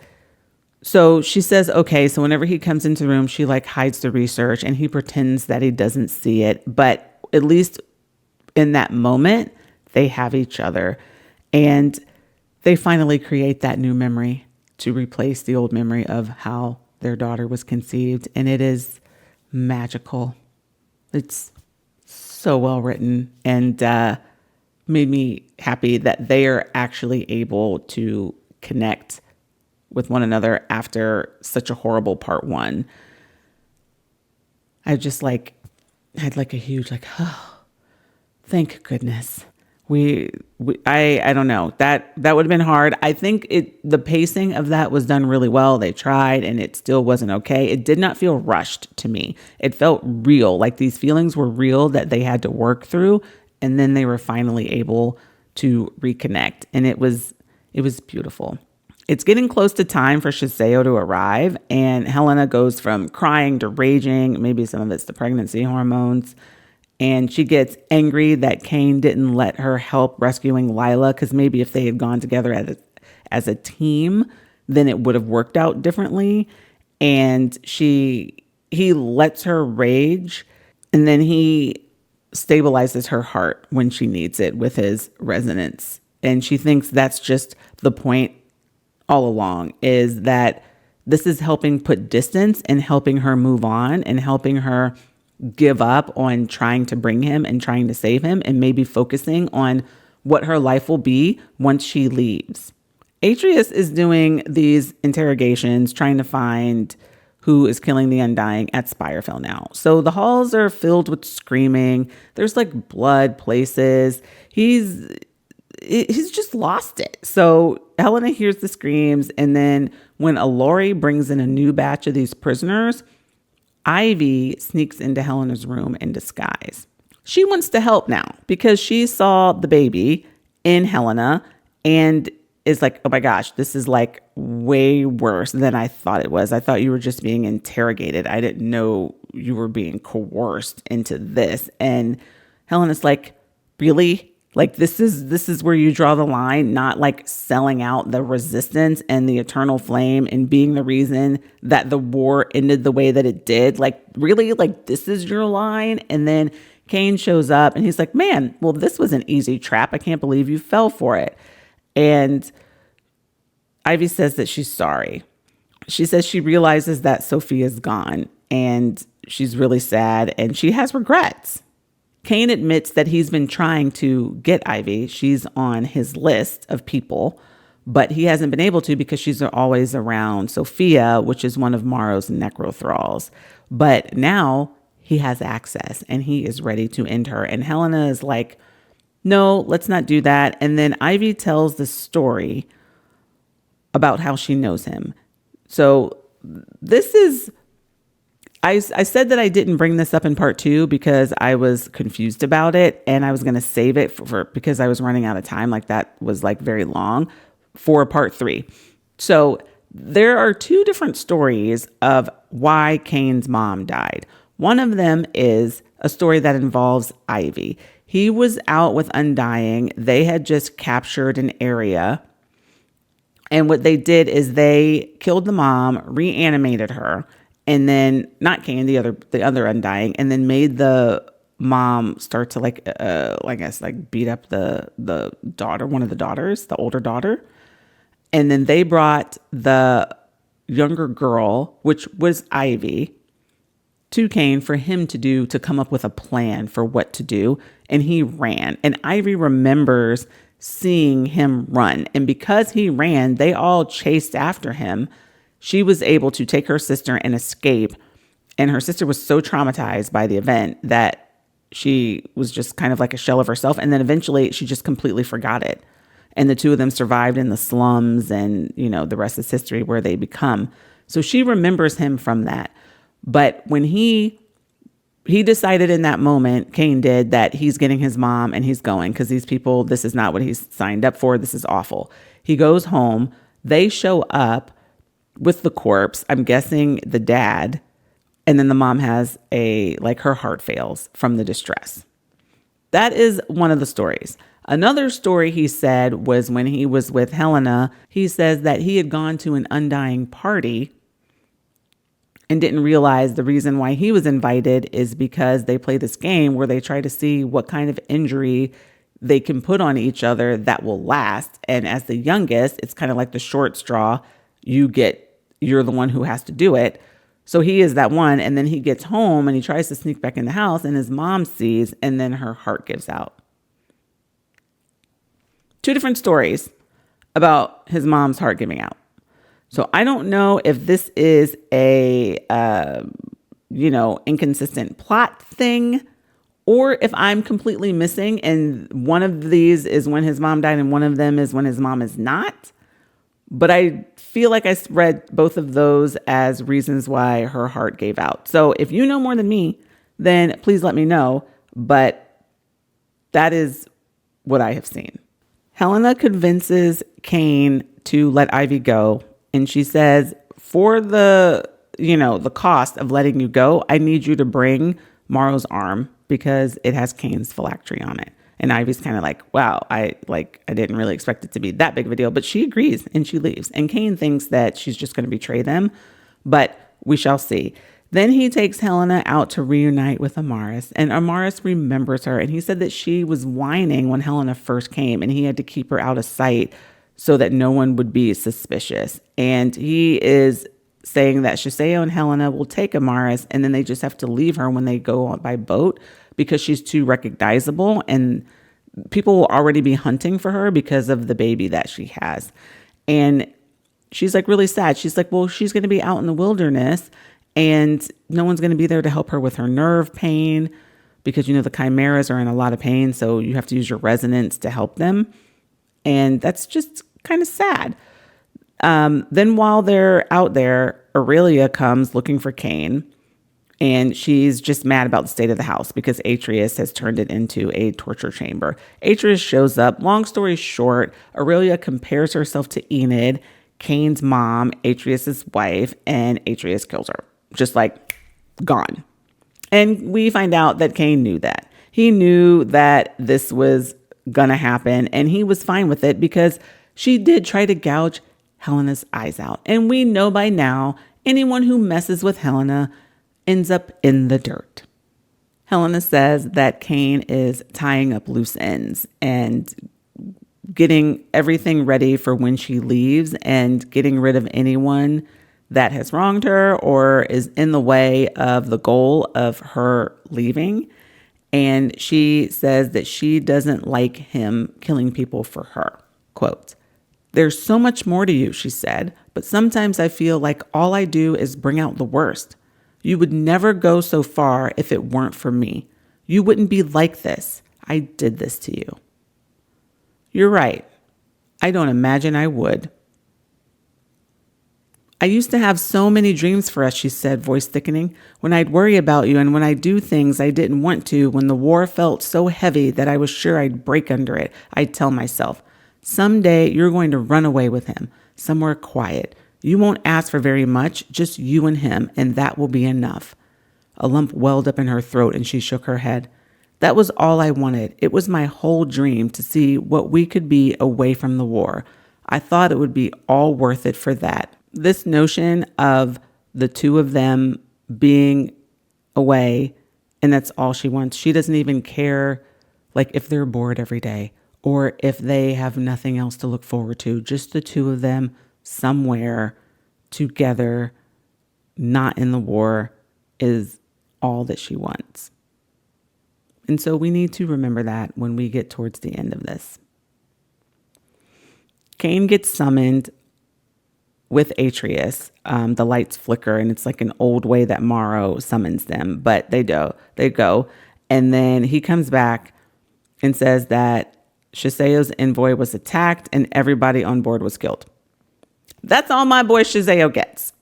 so she says, okay, so whenever he comes into the room, she like hides the research and he pretends that he doesn't see it. But at least in that moment, they have each other. And they finally create that new memory to replace the old memory of how their daughter was conceived. And it is magical. It's so well written. And made me happy that they are actually able to connect with one another after such a horrible part one. I just had a huge oh, thank goodness. I don't know, that would have been hard. I think the pacing of that was done really well. They tried and it still wasn't okay. It did not feel rushed to me. It felt real. Like these feelings were real that they had to work through. And then they were finally able to reconnect. And it was beautiful. It's getting close to time for Shiseo to arrive. And Helena goes from crying to raging. Maybe some of it's the pregnancy hormones. And she gets angry that Kane didn't let her help rescuing Lila, because maybe if they had gone together as a team, then it would have worked out differently. And he lets her rage, and then he stabilizes her heart when she needs it with his resonance. And she thinks that's just the point all along, is that this is helping put distance and helping her move on and helping her give up on trying to bring him and trying to save him, and maybe focusing on what her life will be once she leaves. Atreus is doing these interrogations, trying to find who is killing the Undying at Spirefell now. So the halls are filled with screaming. There's blood places. He's just lost it. So Helena hears the screams, and then when Alori brings in a new batch of these prisoners, Ivy sneaks into Helena's room in disguise. She wants to help now because she saw the baby in Helena and is like, oh my gosh, this is way worse than I thought it was. I thought you were just being interrogated. I didn't know you were being coerced into this. And Helena's like, really? This is where you draw the line, not selling out the resistance and the eternal flame and being the reason that the war ended the way that it did. Really? This is your line? And then Kane shows up and he's like, man, well, this was an easy trap. I can't believe you fell for it. And Ivy says that she's sorry. She says she realizes that Sophia's gone and she's really sad and she has regrets. Kane admits that he's been trying to get Ivy. She's on his list of people, but he hasn't been able to because she's always around Sophia, which is one of Morrow's necrothralls. But now he has access and he is ready to end her. And Helena is like, no, let's not do that. And then Ivy tells the story about how she knows him. So this is... I said that I didn't bring this up in part 2 because I was confused about it and I was going to save it for because I was running out of time. That was very long for part 3. So there are 2 different stories of why Kane's mom died. One of them is a story that involves Ivy. He was out with Undying. They had just captured an area. And what they did is they killed the mom, reanimated her, and then not Kane, the other Undying, and then made the mom start to beat up the daughter, one of the daughters, the older daughter. And then they brought the younger girl, which was Ivy, to Kane for him to come up with a plan for what to do. And he ran. And Ivy remembers seeing him run. And because he ran, they all chased after him. She was able to take her sister and escape. And her sister was so traumatized by the event that she was just kind of like a shell of herself. And then eventually she just completely forgot it. And the 2 of them survived in the slums and, the rest is history where they become. So she remembers him from that. But when he decided in that moment, Kane did, that he's getting his mom and he's going because these people, this is not what he's signed up for. This is awful. He goes home. They show up with the corpse, I'm guessing the dad, and then the mom has her heart fails from the distress. That is one of the stories. Another story he said was when he was with Helena, he says that he had gone to an Undying party and didn't realize the reason why he was invited is because they play this game where they try to see what kind of injury they can put on each other that will last. And as the youngest, it's kind of like the short straw. You're the one who has to do it. So he is that one. And then he gets home and he tries to sneak back in the house and his mom sees, and then her heart gives out. Two different stories about his mom's heart giving out. So I don't know if this is a, inconsistent plot thing, or if I'm completely missing and one of these is when his mom died and one of them is when his mom is not. But I feel like I read both of those as reasons why her heart gave out. So if you know more than me, then please let me know. But that is what I have seen. Helena convinces Cain to let Ivy go. And she says, for the cost of letting you go, I need you to bring Morrow's arm because it has Cain's phylactery on it. And Ivy's kind of like, wow, I didn't really expect it to be that big of a deal. But she agrees and she leaves. And Cain thinks that she's just going to betray them. But we shall see. Then he takes Helena out to reunite with Amaris. And Amaris remembers her. And he said that she was whining when Helena first came. And he had to keep her out of sight so that no one would be suspicious. And he is saying that Shiseo and Helena will take Amaris. And then they just have to leave her when they go by boat, because she's too recognizable and people will already be hunting for her because of the baby that she has. And she's like really sad. She's like, well, she's going to be out in the wilderness and no one's going to be there to help her with her nerve pain because, the chimeras are in a lot of pain. So you have to use your resonance to help them. And that's just kind of sad. Then while they're out there, Aurelia comes looking for Cain. And she's just mad about the state of the house because Atreus has turned it into a torture chamber. Atreus shows up. Long story short, Aurelia compares herself to Enid, Cain's mom, Atreus's wife, and Atreus kills her. Just like gone. And we find out that Cain knew that. He knew that this was gonna happen and he was fine with it because she did try to gouge Helena's eyes out. And we know by now, anyone who messes with Helena ends up in the dirt. Helena says that Cain is tying up loose ends and getting everything ready for when she leaves and getting rid of anyone that has wronged her or is in the way of the goal of her leaving. And she says that she doesn't like him killing people for her. Quote, "There's so much more to you," she said, "but sometimes I feel like all I do is bring out the worst. You would never go so far if it weren't for me. You wouldn't be like this. I did this to you." You're right. I don't imagine I would. "I used to have so many dreams for us," she said, voice thickening, "when I'd worry about you and when I'd do things I didn't want to, when the war felt so heavy that I was sure I'd break under it. I'd tell myself, someday you're going to run away with him, somewhere quiet. You won't ask for very much, just you and him, and that will be enough." A lump welled up in her throat and she shook her head. "That was all I wanted. It was my whole dream to see what we could be away from the war. I thought it would be all worth it for that." This notion of the two of them being away and that's all she wants. She doesn't even care like if they're bored every day or if they have nothing else to look forward to. Just the two of them somewhere together, not in the war, is all that she wants. And so we need to remember that when we get towards the end of this. Cain gets summoned with Atreus. The lights flicker and it's like an old way that Morrow summons them, but they go. And then he comes back and says that Shiseo's envoy was attacked and everybody on board was killed. That's all my boy Shiseo gets.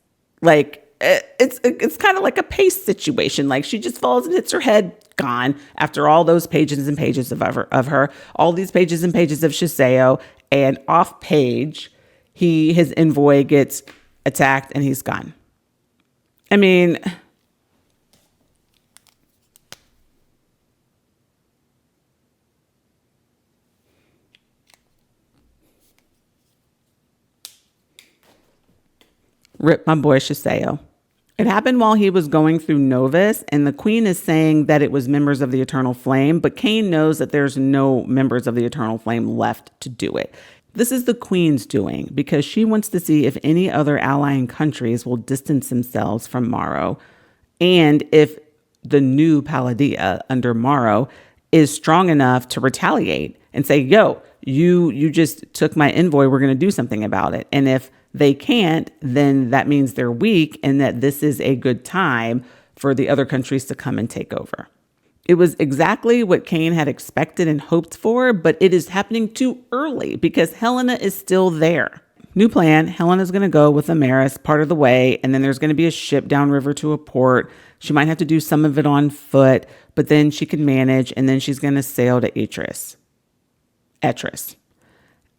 Like, it's kind of like a Pace situation. Like, she just falls and hits her head, gone, after all those pages and pages of her, all these pages and pages of Shiseo, and off page, his envoy gets attacked and he's gone. I mean, rip my boy Shiseo. It happened while he was going through Novus, and the queen is saying that it was members of the Eternal Flame, but Cain knows that there's no members of the Eternal Flame left to do it. This is the queen's doing because she wants to see if any other allying countries will distance themselves from Morrow, and if the new Palladia under Morrow is strong enough to retaliate and say, yo, you just took my envoy. We're going to do something about it. And if they can't, then that means they're weak and that this is a good time for the other countries to come and take over. It was exactly what Cain had expected and hoped for, but it is happening too early because Helena is still there. New plan, Helena's going to go with Amaris part of the way, and then there's going to be a ship downriver to a port. She might have to do some of it on foot, but then she can manage, and then she's going to sail to Etris.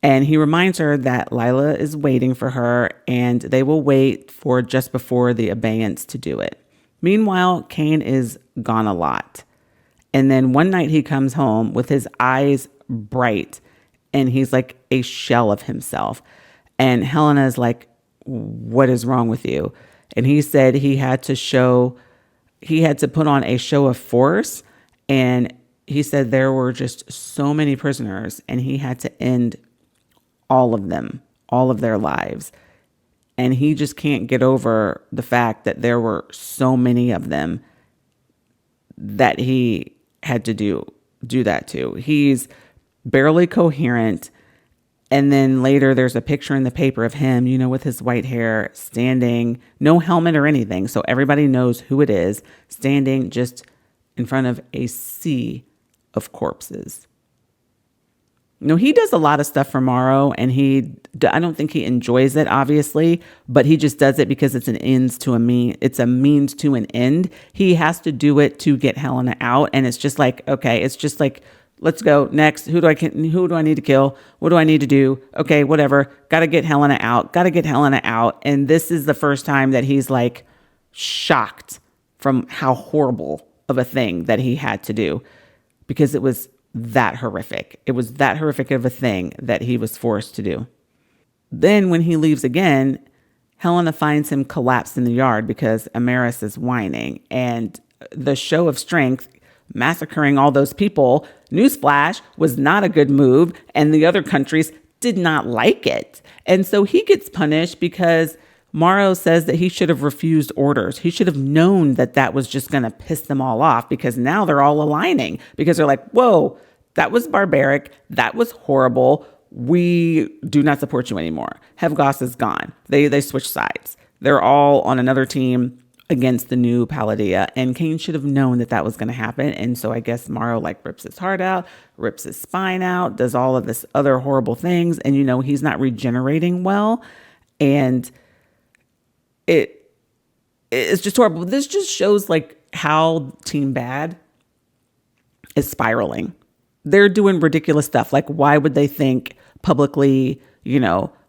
And he reminds her that Lila is waiting for her, and they will wait for just before the abeyance to do it. Meanwhile, Cain is gone a lot. And then one night he comes home with his eyes bright, and he's like a shell of himself. And Helena is like, what is wrong with you? And he said he had to put on a show of force. And he said there were just so many prisoners and he had to end all of them, all of their lives. And he just can't get over the fact that there were so many of them that he had to do that to. He's barely coherent. And then later there's a picture in the paper of him, with his white hair standing, no helmet or anything. So everybody knows who it is, standing just in front of a sea of corpses. He does a lot of stuff for Morrow, and I don't think he enjoys it, obviously, but he just does it because it's it's a means to an end. He has to do it to get Helena out. And it's just like, okay, let's go next. Who do I need to kill? What do I need to do? Okay, whatever. Got to get Helena out. And this is the first time that he's like shocked from how horrible of a thing that he had to do, because it was that horrific. It was that horrific of a thing that he was forced to do. Then when he leaves again, Helena finds him collapsed in the yard because Amaris is whining. And the show of strength, massacring all those people, newsflash, was not a good move, and the other countries did not like it. And so he gets punished because Morrow says that he should have refused orders. He should have known that that was just going to piss them all off, because now they're all aligning because they're like, whoa, that was barbaric. That was horrible. We do not support you anymore. Hevgos is gone. They switch sides. They're all on another team against the new Palladia, and Cain should have known that was going to happen. And so I guess Morrow rips his heart out, rips his spine out, does all of this other horrible things. And, he's not regenerating well. And it's just horrible. This just shows how Team Bad is spiraling. They're doing ridiculous stuff. Why would they think publicly,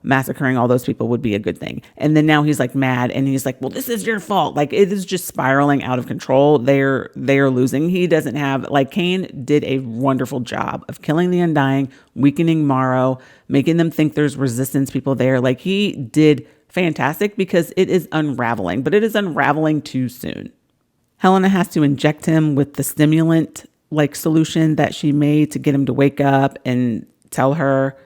massacring all those people would be a good thing? And then now he's mad, and he's well, this is your fault. It is just spiraling out of control. They're losing. He doesn't have, Cain did a wonderful job of killing the Undying, weakening Morrow, making them think there's resistance people there. He did fantastic, because it is unraveling, but it is unraveling too soon. Helena has to inject him with the stimulant solution that she made to get him to wake up and tell her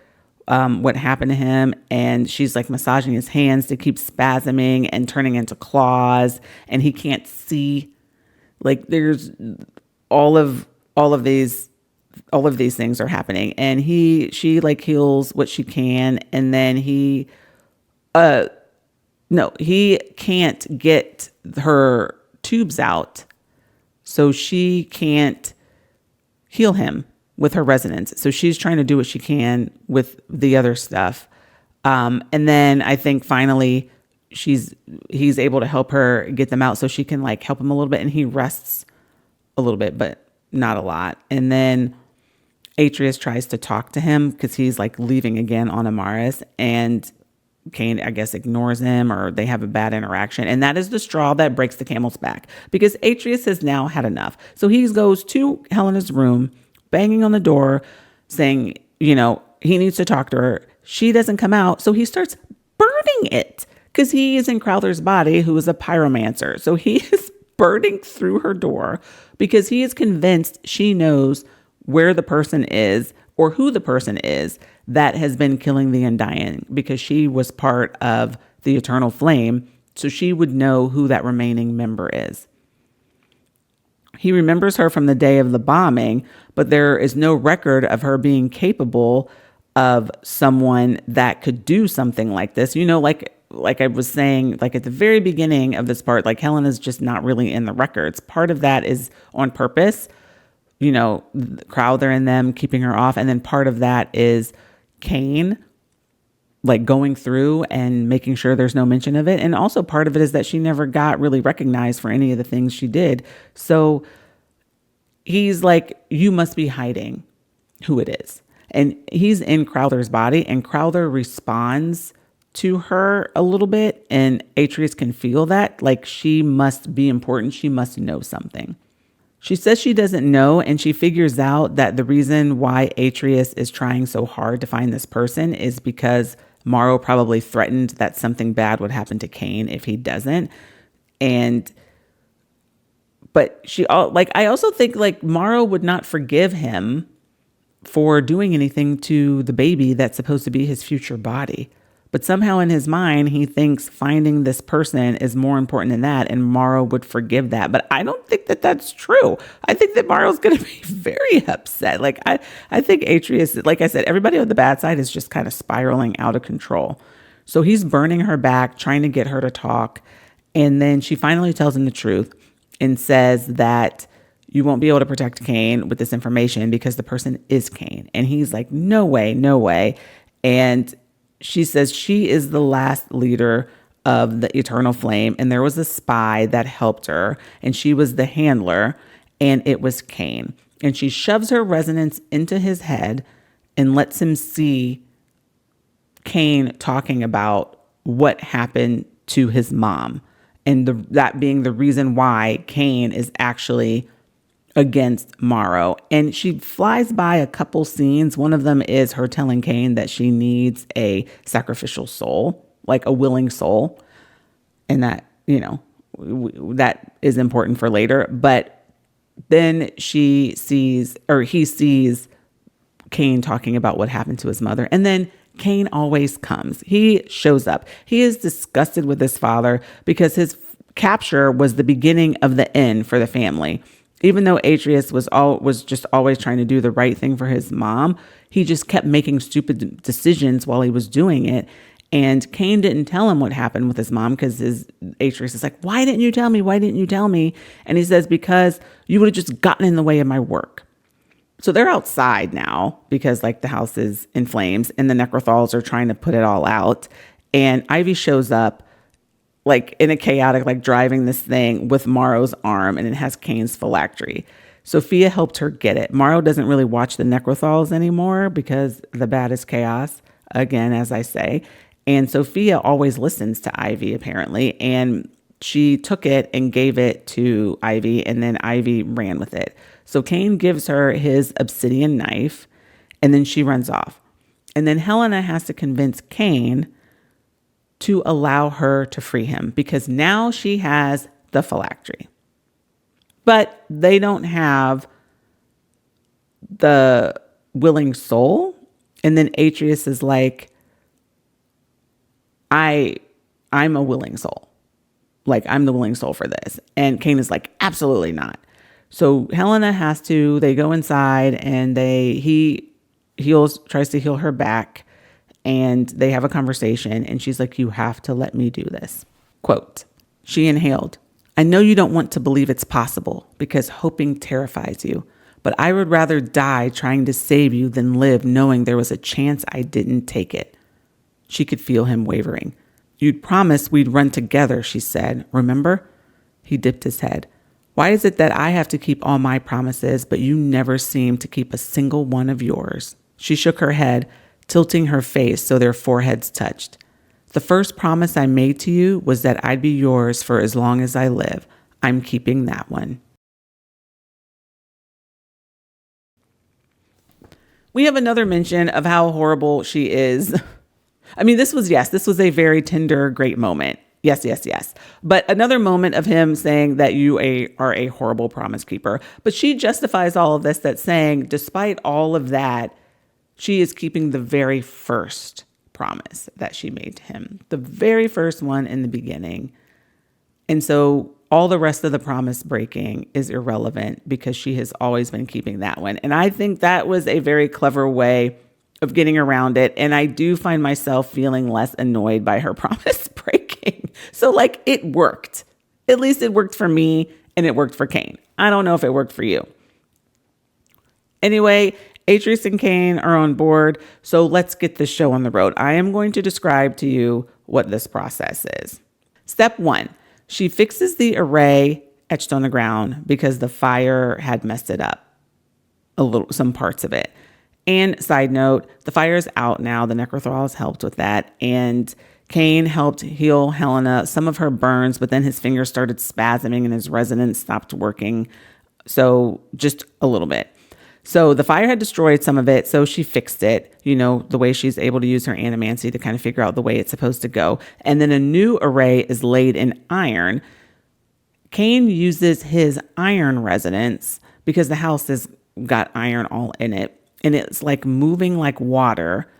what happened to him. And she's massaging his hands to keep spasming and turning into claws, and he can't see. There's all of these things are happening, and she heals what she can, and then he can't get her tubes out, so she can't heal him with her resonance. So she's trying to do what she can with the other stuff. And then I think finally he's able to help her get them out so she can help him a little bit, and he rests a little bit, but not a lot. And then Atreus tries to talk to him because he's leaving again on Amaris, and Cain, I guess, ignores him, or they have a bad interaction. And that is the straw that breaks the camel's back, because Atreus has now had enough. So he goes to Helena's room, banging on the door, saying, he needs to talk to her. She doesn't come out. So he starts burning it, because he is in Crowther's body, who is a pyromancer. So he is burning through her door because he is convinced she knows where the person is, or who the person is that has been killing the Undying, because she was part of the Eternal Flame, so she would know who that remaining member is. He remembers her from the day of the bombing, but there is no record of her being capable of someone that could do something like this. Like I was saying, like at the very beginning of this part, like Helena's just not really in the records. Part of that is on purpose, Crowther and them keeping her off. And then part of that is Kane like going through and making sure there's no mention of it. And also part of it is that she never got really recognized for any of the things she did. So he's like, you must be hiding who it is. And he's in Crowther's body, and Crowther responds to her a little bit, and Atreus can feel that. Like, she must be important. She must know something. She says she doesn't know, and she figures out that the reason why Atreus is trying so hard to find this person is because Morrow probably threatened that something bad would happen to Kane if he doesn't. But I also think like Morrow would not forgive him for doing anything to the baby that's supposed to be his future body. But somehow in his mind, he thinks finding this person is more important than that, and Morrow would forgive that. But I don't think that that's true. I think that Morrow's going to be very upset. Like, I think Atreus, like I said, everybody on the bad side is just kind of spiraling out of control. So he's burning her back, trying to get her to talk. And then she finally tells him the truth and says that you won't be able to protect Kane with this information because the person is Kane. And he's like, no way, no way. And she says she is the last leader of the Eternal Flame, and there was a spy that helped her, and she was the handler, and it was Kane. And she shoves her resonance into his head and lets him see Kane talking about what happened to his mom, and that being the reason why Kane is actually against Morrow. And she flies by a couple scenes. One of them is her telling Kane that she needs a sacrificial soul, like a willing soul. And that, that is important for later. But then he sees Kane talking about what happened to his mother. And then Kane always comes. He shows up. He is disgusted with his father because his capture was the beginning of the end for the family. Even though Atreus was just always trying to do the right thing for his mom, he just kept making stupid decisions while he was doing it. And Kane didn't tell him what happened with his mom because Atreus is like, why didn't you tell me? Why didn't you tell me? And he says, because you would have just gotten in the way of my work. So they're outside now because like the house is in flames and the Necrothals are trying to put it all out. And Ivy shows up like in a chaotic, like driving this thing with Morrow's arm, and it has Kane's phylactery. Sophia helped her get it. Morrow doesn't really watch the Necrothals anymore because the bad is chaos, again, as I say. And Sophia always listens to Ivy, apparently. And she took it and gave it to Ivy, and then Ivy ran with it. So Kane gives her his obsidian knife, and then she runs off. And then Helena has to convince Kane to allow her to free him because now she has the phylactery. But they don't have the willing soul. And then Atreus is like, I'm a willing soul. Like, I'm the willing soul for this. And Kane is like, absolutely not. So Helena they go inside and he tries to heal her back. And they have a conversation, and she's like, you have to let me do this. Quote, she inhaled. I know you don't want to believe it's possible because hoping terrifies you, but I would rather die trying to save you than live knowing there was a chance I didn't take it. She could feel him wavering. You'd promised we'd run together, she said. Remember? He dipped his head. Why is it that I have to keep all my promises, but you never seem to keep a single one of yours? She shook her head, tilting her face so their foreheads touched. The first promise I made to you was that I'd be yours for as long as I live. I'm keeping that one. We have another mention of how horrible she is. I mean, this was a very tender, great moment. Yes. But another moment of him saying that you are a horrible promise keeper. But she justifies all of this, that saying, despite all of that, she is keeping the very first promise that she made to him, the very first one in the beginning. And so all the rest of the promise breaking is irrelevant because she has always been keeping that one. And I think that was a very clever way of getting around it. And I do find myself feeling less annoyed by her promise breaking. So like it worked. At least it worked for me and it worked for Cain. I don't know if it worked for you. Anyway, Atreus and Cain are on board. So let's get this show on the road. I am going to describe to you what this process is. Step 1, she fixes the array etched on the ground because the fire had messed it up. Some parts of it. And side note, the fire is out now. The Necrothrall has helped with that. And Cain helped heal Helena, some of her burns, but then his fingers started spasming and his resonance stopped working. So just a little bit. So the fire had destroyed some of it. So she fixed it, the way she's able to use her animancy to kind of figure out the way it's supposed to go. And then a new array is laid in iron. Cain uses his iron resonance because the house has got iron all in it. And it's like moving like water.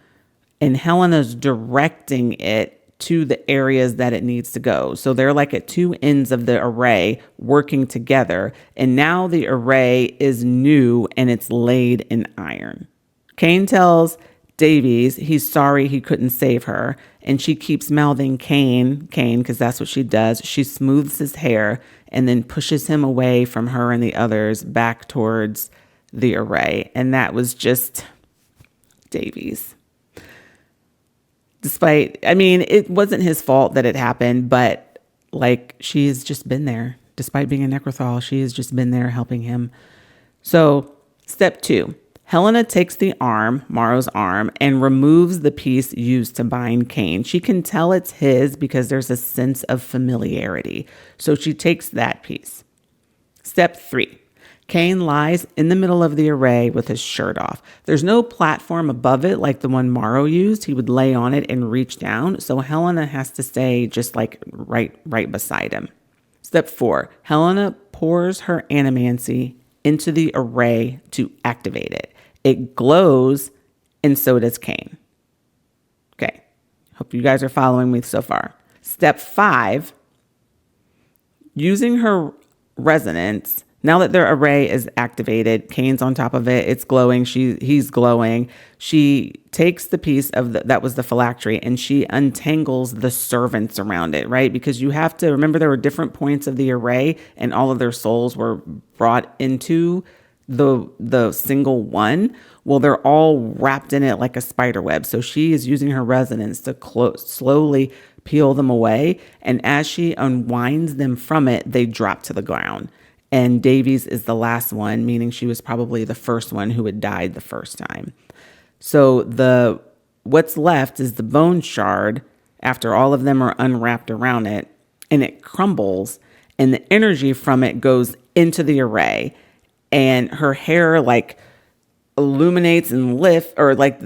And Helena's directing it to the areas that it needs to go. So they're like at two ends of the array working together. And now the array is new and it's laid in iron. Cain tells Davies he's sorry he couldn't save her. And she keeps mouthing Cain, because that's what she does. She smooths his hair and then pushes him away from her and the others back towards the array. And that was just Davies. It wasn't his fault that it happened, but like she has just been there. Despite being a Necrothrall, she has just been there helping him. So step 2, Helena takes the arm, Morrow's arm, and removes the piece used to bind Cain. She can tell it's his because there's a sense of familiarity. So she takes that piece. Step 3. Cain lies in the middle of the array with his shirt off. There's no platform above it like the one Morrow used. He would lay on it and reach down. So Helena has to stay just like right beside him. Step 4. Helena pours her animancy into the array to activate it. It glows, and so does Cain. Okay. Hope you guys are following me so far. Step 5. Using her resonance. Now that their array is activated, Cain's on top of it. It's glowing. He's glowing. She takes the piece of that was the phylactery and she untangles the servants around it, right? Because you have to remember there were different points of the array and all of their souls were brought into the single one. Well, they're all wrapped in it like a spider web. So she is using her resonance to slowly peel them away. And as she unwinds them from it, they drop to the ground. And Davies is the last one, meaning she was probably the first one who had died the first time. So what's left is the bone shard after all of them are unwrapped around it, and it crumbles, and the energy from it goes into the array, and her hair like illuminates and lifts, or like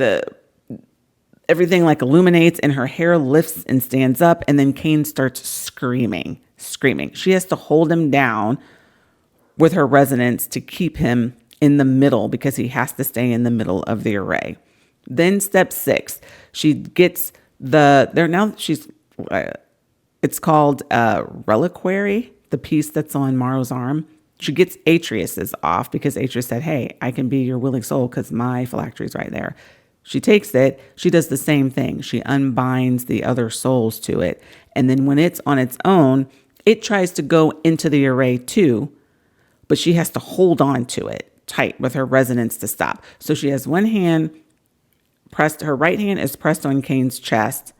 everything like illuminates, and her hair lifts and stands up, and then Cain starts screaming. She has to hold him down with her resonance to keep him in the middle because he has to stay in the middle of the array. Then step 6, she gets it's called reliquary, the piece that's on Morrow's arm. She gets Atreus's off because Atreus said, hey, I can be your willing soul because my phylactery is right there. She takes it. She does the same thing. She unbinds the other souls to it. And then when it's on its own, it tries to go into the array too, but she has to hold on to it tight with her resonance to stop. So she has one hand pressed, her right hand is pressed on Cain's chest,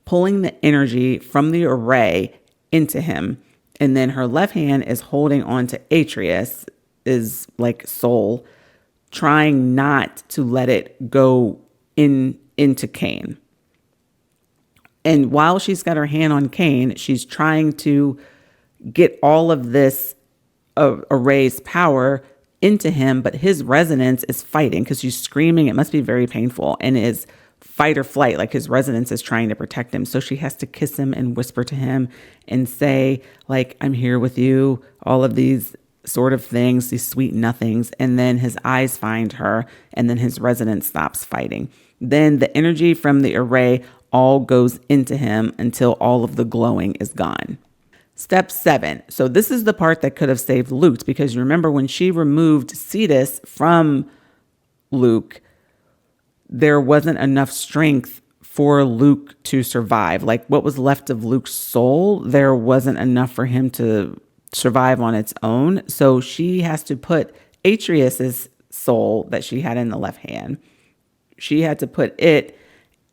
pulling the energy from the array into him. And then her left hand is holding on to Atreus, is like soul, trying not to let it go into Cain. And while she's got her hand on Cain, she's trying to get all of this array's power into him, but his resonance is fighting because she's screaming. It must be very painful, and is fight or flight, like his resonance is trying to protect him. So she has to kiss him and whisper to him and say, like, I'm here with you, all of these sort of things, these sweet nothings. And then his eyes find her, and then his resonance stops fighting. Then the energy from the array all goes into him until all of the glowing is gone. Step 7. So this is the part that could have saved Luke, because you remember when she removed Cetus from Luke, there wasn't enough strength for Luke to survive. Like what was left of Luke's soul, there wasn't enough for him to survive on its own. So she has to put Atreus's soul that she had in the left hand. She had to put it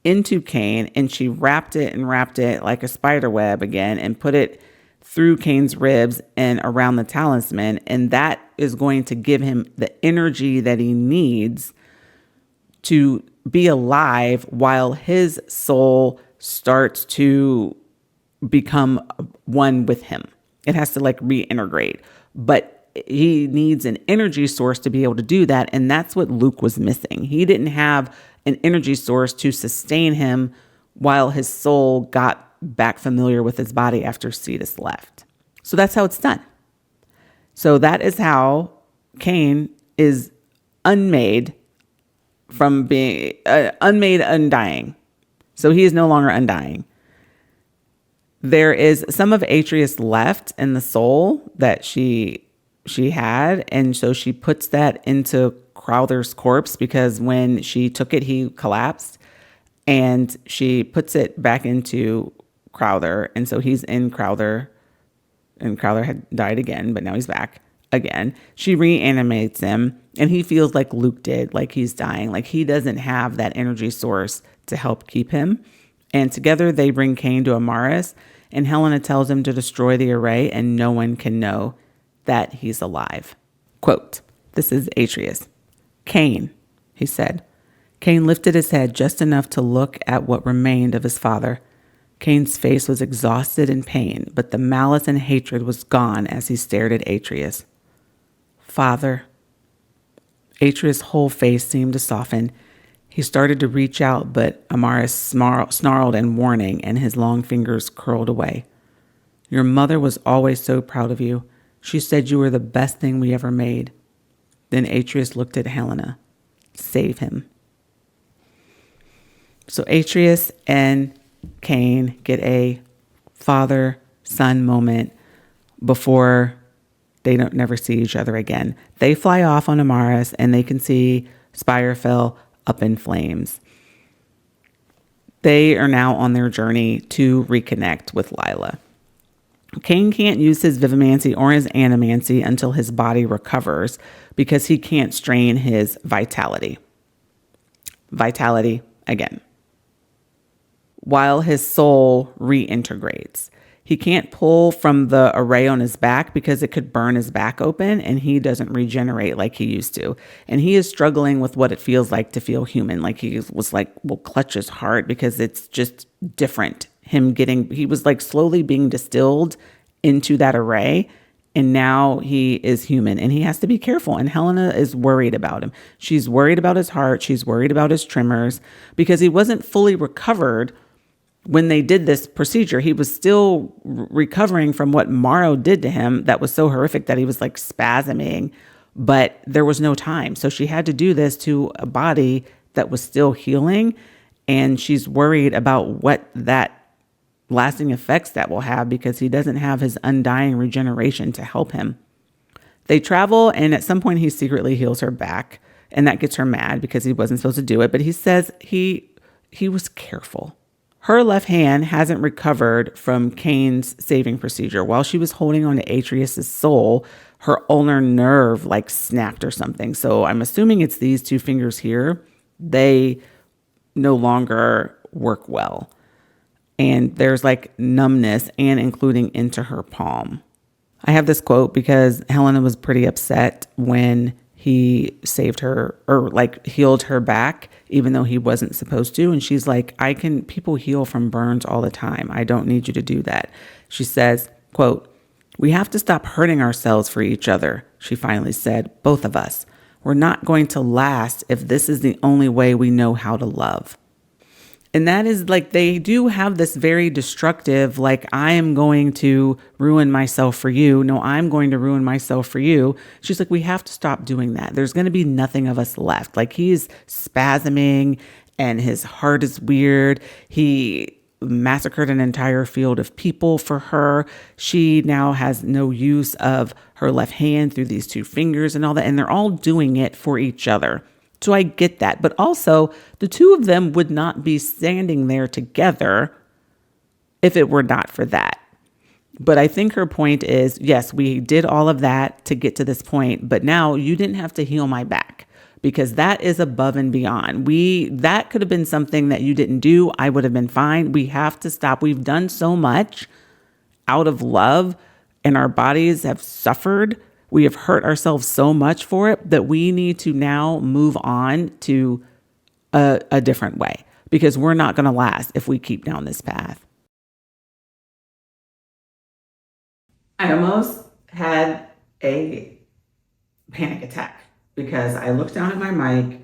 into Cain, and she wrapped it like a spider web again and put it through Cain's ribs and around the talisman. And that is going to give him the energy that he needs to be alive while his soul starts to become one with him. It has to like reintegrate, but he needs an energy source to be able to do that. And that's what Luke was missing. He didn't have an energy source to sustain him while his soul got back familiar with his body after Cetus left. So that's how it's done. So that is how Cain is unmade from being undying. So he is no longer undying. There is some of Atreus left in the soul that she had, and so she puts that into Crowther's corpse, because when she took it, he collapsed, and she puts it back into Crowther, and so he's in Crowther, and Crowther had died again, but now he's back again. She reanimates him, and he feels like Luke did, like he's dying, like he doesn't have that energy source to help keep him. And together they bring Cain to Amaris, and Helena tells him to destroy the array, and no one can know that he's alive. Quote, this is Atreus. Cain, he said. Cain lifted his head just enough to look at what remained of his father. Cain's face was exhausted in pain, but the malice and hatred was gone as he stared at Atreus. Father. Atreus' whole face seemed to soften. He started to reach out, but Amaris snarled in warning, and his long fingers curled away. Your mother was always so proud of you. She said you were the best thing we ever made. Then Atreus looked at Helena. Save him. So Atreus and Cain get a father-son moment before they don't never see each other again. They fly off on Amaris, and they can see Spirefell up in flames. They are now on their journey to reconnect with Lila. Cain can't use his vivimancy or his animancy until his body recovers, because he can't strain his vitality. Vitality again. While his soul reintegrates. He can't pull from the array on his back because it could burn his back open, and he doesn't regenerate like he used to. And he is struggling with what it feels like to feel human. Like he was like, will clutch his heart because it's just different. He was like slowly being distilled into that array, and now he is human, and he has to be careful. And Helena is worried about him. She's worried about his heart. She's worried about his tremors because he wasn't fully recovered when they did this procedure. He was still recovering from what Morrow did to him that was so horrific that he was like spasming, but there was no time. So she had to do this to a body that was still healing, and she's worried about what that lasting effects that will have because he doesn't have his undying regeneration to help him. They travel, and at some point he secretly heals her back, and that gets her mad because he wasn't supposed to do it, but he says he was careful. Her left hand hasn't recovered from Cain's saving procedure. While she was holding on to Atreus' soul, her ulnar nerve like snapped or something. So I'm assuming it's these two fingers here. They no longer work well. And there's like numbness and including into her palm. I have this quote because Helena was pretty upset when he saved her or like healed her back, even though he wasn't supposed to. And she's like, people heal from burns all the time. I don't need you to do that. She says, quote, we have to stop hurting ourselves for each other. She finally said, both of us. We're not going to last if this is the only way we know how to love. And that is like, they do have this very destructive, like, I am going to ruin myself for you. No, I'm going to ruin myself for you. She's like, we have to stop doing that. There's going to be nothing of us left. Like he's spasming and his heart is weird. He massacred an entire field of people for her. She now has no use of her left hand through these two fingers and all that. And they're all doing it for each other So I get that. But also, the two of them would not be standing there together if it were not for that. But I think her point is, yes, we did all of that to get to this point, but now you didn't have to heal my back, because that is above and beyond. That could have been something that you didn't do. I would have been fine. We have to stop. We've done so much out of love, and our bodies have suffered. We have hurt ourselves so much for it that we need to now move on to a different way, because we're not going to last if we keep down this path. I almost had a panic attack because I looked down at my mic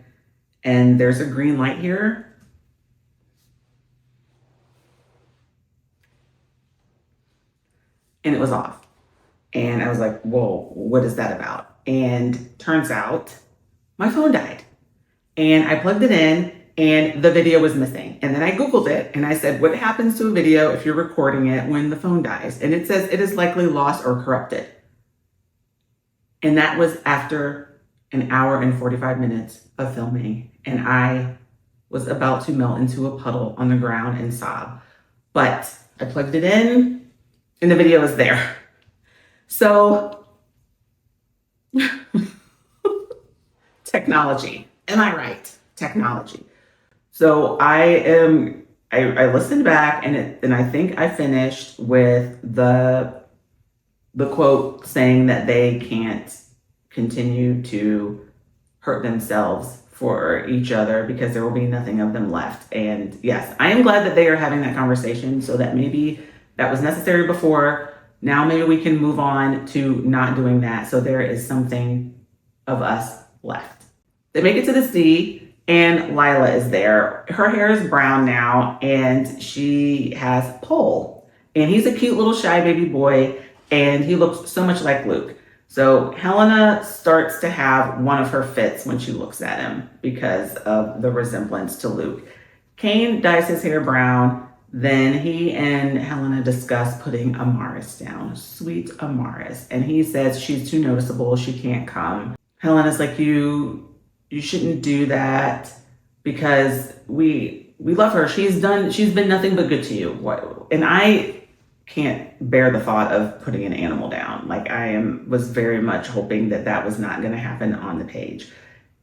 and there's a green light here. And it was off. And I was like, whoa, what is that about? And turns out my phone died. And I plugged it in and the video was missing. And then I Googled it and I said, what happens to a video if you're recording it when the phone dies? And it says it is likely lost or corrupted. And that was after an hour and 45 minutes of filming. And I was about to melt into a puddle on the ground and sob. But I plugged it in and the video was there. So, technology. Am I right? Technology. So I listened back and I think I finished with the quote saying that they can't continue to hurt themselves for each other because there will be nothing of them left. And yes, I am glad that they are having that conversation, so that maybe that was necessary before. Now maybe we can move on to not doing that, so there is something of us left. They make it to the sea. And Lila is there. Her hair is brown now, and she has Pole. And he's a cute little shy baby boy, and he looks so much like Luke. So Helena starts to have one of her fits when she looks at him because of the resemblance to Luke. Cain dyes his hair brown. Then he and Helena discuss putting Amaris down. Sweet Amaris. And he says she's too noticeable. She can't come. Helena's like, you shouldn't do that because we love her. She's been nothing but good to you. And I can't bear the thought of putting an animal down. Like was very much hoping that was not going to happen on the page.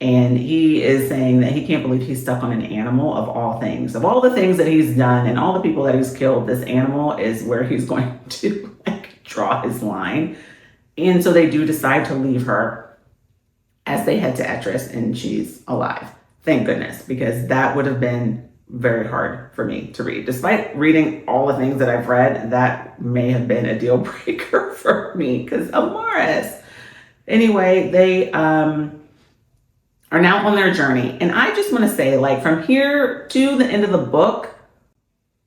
And he is saying that he can't believe he's stuck on an animal of all things. Of all the things that he's done and all the people that he's killed, this animal is where he's going to draw his line. And so they do decide to leave her as they head to Etris, and she's alive. Thank goodness, because that would have been very hard for me to read. Despite reading all the things that I've read, that may have been a deal breaker for me, because Amaris. Anyway, they are now on their journey. And I just want to say, like, from here to the end of the book,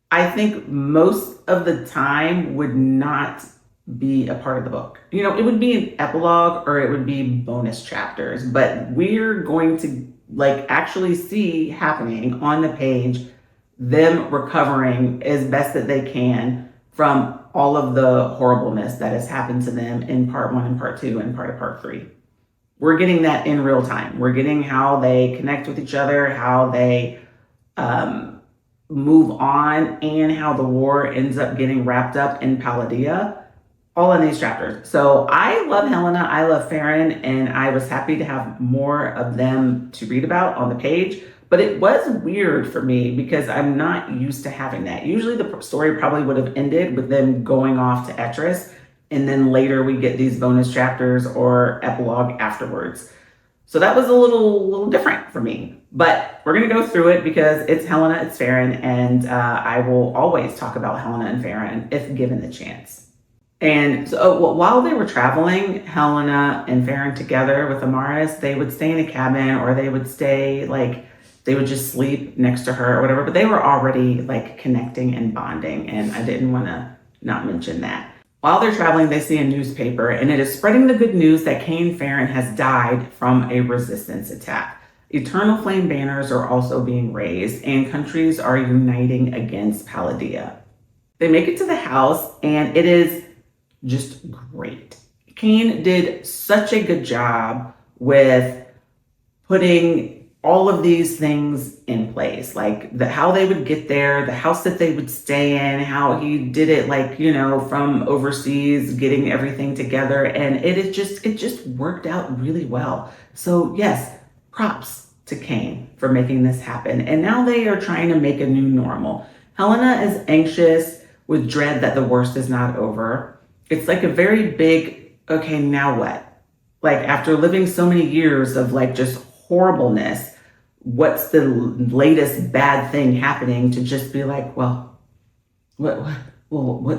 I think most of the time would not be a part of the book. You know, it would be an epilogue or it would be bonus chapters, but we're going to actually see happening on the page them recovering as best that they can from all of the horribleness that has happened to them in part 1 and part 2 and part of part 3. We're getting that in real time. We're getting how they connect with each other, how they move on, and how the war ends up getting wrapped up in Palladium. All in these chapters. So I love Helena, I love Ferron, and I was happy to have more of them to read about on the page. But it was weird for me because I'm not used to having that. Usually the story probably would have ended with them going off to Etris, and then later we get these bonus chapters or epilogue afterwards. So that was a little different for me. But we're going to go through it because it's Helena, it's Ferron, and I will always talk about Helena and Ferron if given the chance. And so while they were traveling, Helena and Ferron together with Amaris, they would stay in a cabin, or they would stay, they would just sleep next to her or whatever. But they were already connecting and bonding, and I didn't want to not mention that. While they're traveling, they see a newspaper, and it is spreading the good news that Cain Ferron has died from a resistance attack. Eternal flame banners are also being raised, and countries are uniting against Palladium. They make it to the house, and it is just great. Cain did such a good job with putting all of these things in place, like how they would get there, the house that they would stay in, how he did it, like, from overseas, getting everything together. And it just worked out really well. So yes, props to Cain for making this happen. And now they are trying to make a new normal. Helena is anxious with dread that the worst is not over. It's like a very big, okay, now what? Like, after living so many years of like just horribleness, what's the latest bad thing happening, to just be like, well, what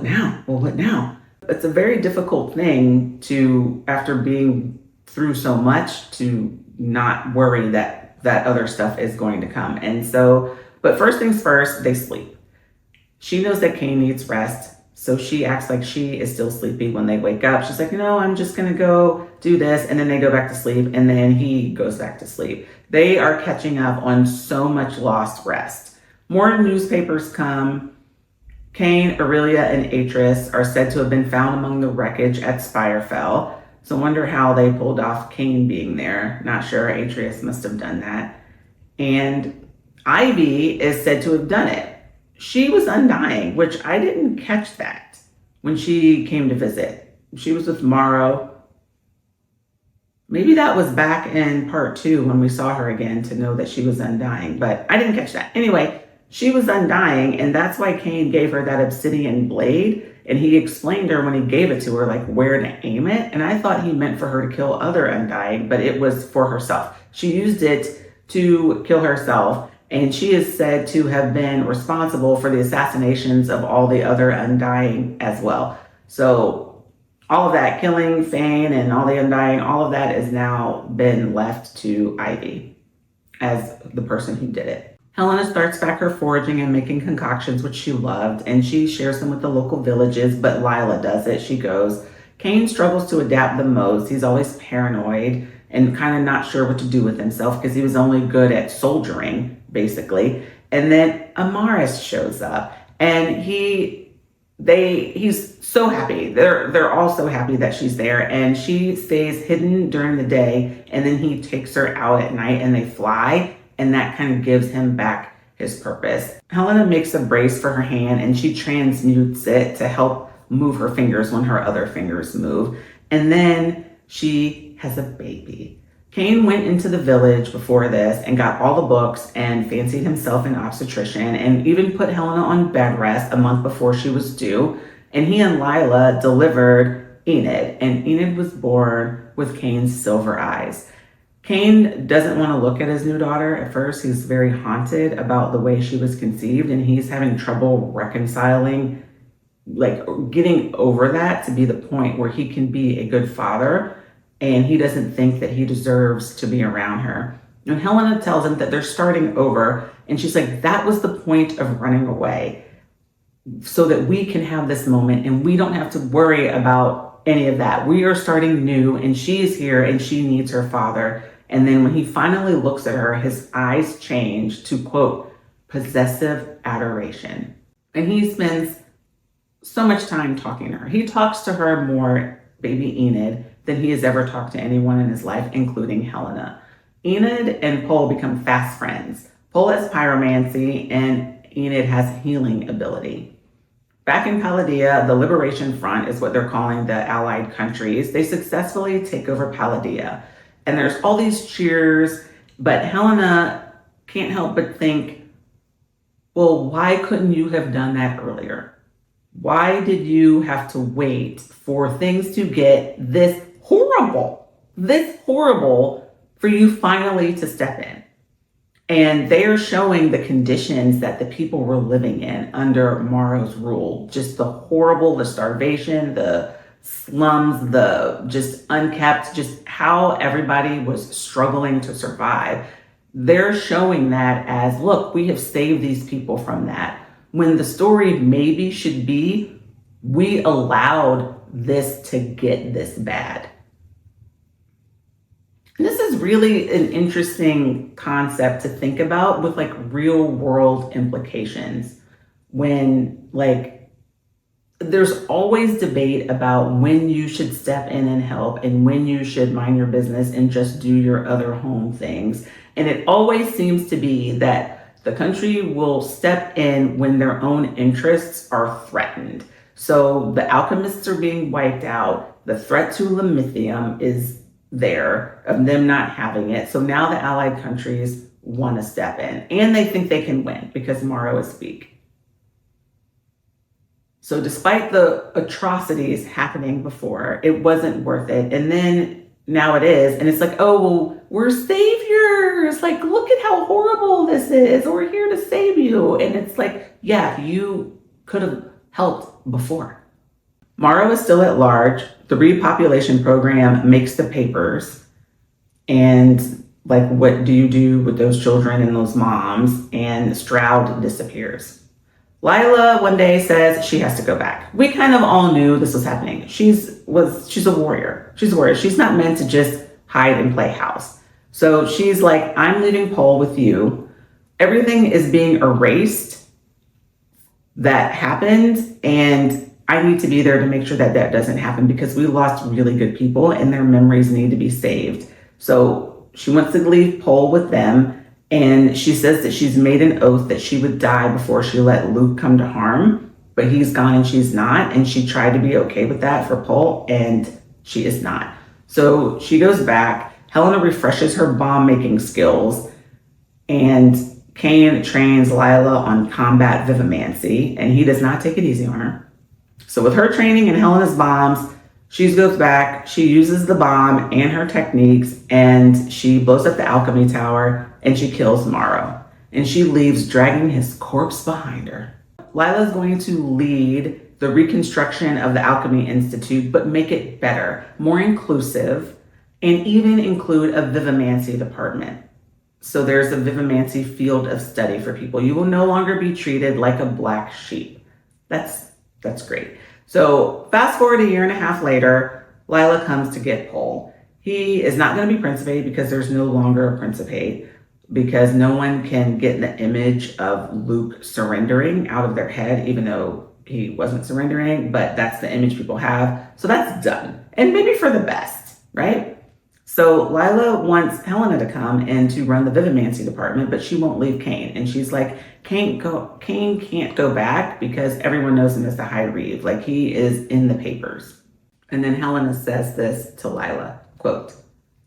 now? Well, what now? It's a very difficult thing to, after being through so much, to not worry that other stuff is going to come. And so, but first things first, they sleep. She knows that Cain needs rest, so she acts like she is still sleepy when they wake up. She's like, I'm just gonna go do this. And then they go back to sleep, and then he goes back to sleep. They are catching up on so much lost rest. More newspapers come. Cain, Aurelia, and Atris are said to have been found among the wreckage at Spirefell. So wonder how they pulled off Cain being there. Not sure. Atreus must have done that. And Ivy is said to have done it. She was undying, which I didn't catch that when she came to visit. She was with Morrow. Maybe that was back in part 2 when we saw her again, to know that she was undying, but I didn't catch that. Anyway, she was undying, and that's why Cain gave her that obsidian blade, and he explained to her when he gave it to her, like, where to aim it. And I thought he meant for her to kill other undying, but it was for herself. She used it to kill herself. And she is said to have been responsible for the assassinations of all the other undying as well. So all of that, killing Fane and all the undying, all of that has now been left to Ivy as the person who did it. Helena starts back her foraging and making concoctions, which she loved, and she shares them with the local villages, but Lila does it. She goes. Cain struggles to adapt the most. He's always paranoid and kind of not sure what to do with himself, because he was only good at soldiering, basically. And then Amaris shows up, and he's so happy. They're all so happy that she's there, and she stays hidden during the day, and then he takes her out at night and they fly, and that kind of gives him back his purpose. Helena makes a brace for her hand, and she transmutes it to help move her fingers when her other fingers move. And then she has a baby. Cain went into the village before this and got all the books and fancied himself an obstetrician, and even put Helena on bed rest a month before she was due. And he and Lila delivered Enid, and Enid was born with Cain's silver eyes. Cain doesn't want to look at his new daughter at first. He's very haunted about the way she was conceived, and he's having trouble reconciling, like getting over that to be the point where he can be a good father. And he doesn't think that he deserves to be around her. And Helena tells him that they're starting over. And she's like, that was the point of running away, so that we can have this moment and we don't have to worry about any of that. We are starting new, and she is here and she needs her father. And then when he finally looks at her, his eyes change to, quote, possessive adoration. And he spends so much time talking to her. He talks to her more, baby Enid, than he has ever talked to anyone in his life, including Helena. Enid and Pole become fast friends. Pole has pyromancy, and Enid has healing ability. Back in Palladium, the Liberation Front is what they're calling the allied countries. They successfully take over Palladium. And there's all these cheers, but Helena can't help but think, well, why couldn't you have done that earlier? Why did you have to wait for things to get this horrible for you finally to step in? And they are showing the conditions that the people were living in under Morrow's rule. Just the starvation, the slums, the just unkept, just how everybody was struggling to survive. They're showing that as, look, we have saved these people from that. When the story maybe should be, we allowed this to get this bad. And this is really an interesting concept to think about with like real world implications. When like there's always debate about when you should step in and help and when you should mind your business and just do your other home things. And it always seems to be that the country will step in when their own interests are threatened. So the alchemists are being wiped out. The threat to Lemmithium is there of them not having it. So now the allied countries want to step in and they think they can win because Morrow is weak. So despite the atrocities happening before, it wasn't worth it. And then now it is. And it's like, oh, well, we're saviors. Like, look at how horrible this is. We're here to save you. And it's like, yeah, you could have helped before. Morrow is still at large. The repopulation program makes the papers. And like, what do you do with those children and those moms? And Stroud disappears. Lila one day says she has to go back. We kind of all knew this was happening. She's a warrior. She's a warrior. She's not meant to just hide and play house. So she's like, I'm leaving Pole with you. Everything is being erased that happened. And I need to be there to make sure that that doesn't happen because we lost really good people and their memories need to be saved. So she wants to leave Pole with them. And she says that she's made an oath that she would die before she let Luke come to harm, but he's gone and she's not. And she tried to be okay with that for Pole, and she is not. So she goes back. Helena refreshes her bomb-making skills, and Cain trains Lila on combat vivimancy, and he does not take it easy on her. So with her training and Helena's bombs, she goes back, she uses the bomb and her techniques, and she blows up the alchemy tower, and she kills Morrow. And she leaves, dragging his corpse behind her. Lila's going to lead the reconstruction of the Alchemy Institute, but make it better, more inclusive, and even include a vivimancy department. So there's a vivimancy field of study for people. You will no longer be treated like a black sheep. That's great. So fast forward a year and a half later, Lila comes to get Pole. He is not going to be Principate because there's no longer a Principate, because no one can get the image of Luke surrendering out of their head, even though he wasn't surrendering, but that's the image people have. So that's done. And maybe for the best, right? So Lila wants Helena to come and to run the vivimancy department, but she won't leave Cain. And she's like, Cain can't go back because everyone knows him as the High Reeve. Like, he is in the papers. And then Helena says this to Lila, quote,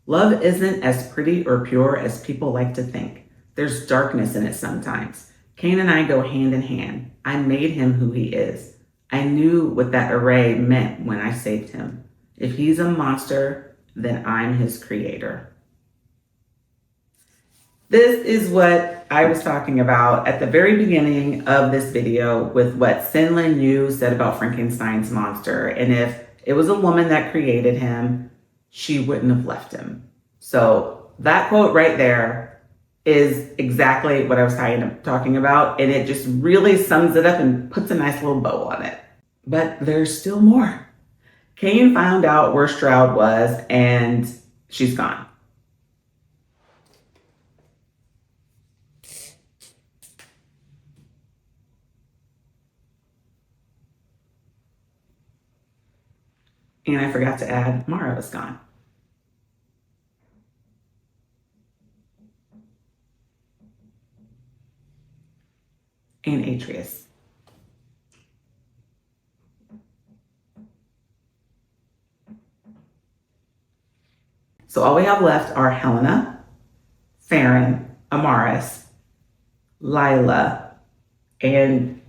"Love isn't as pretty or pure as people like to think. There's darkness in it sometimes. Cain and I go hand in hand. I made him who he is. I knew what that array meant when I saved him. If he's a monster, then I'm his creator." This is what I was talking about at the very beginning of this video with what SenLinYu said about Frankenstein's monster. And if it was a woman that created him, she wouldn't have left him. So that quote right there is exactly what I was talking about. And it just really sums it up and puts a nice little bow on it. But there's still more. Cain found out where Stroud was and she's gone. And I forgot to add, Mara is gone. And Atreus. So all we have left are Helena, Ferron, Amaris, Lila, and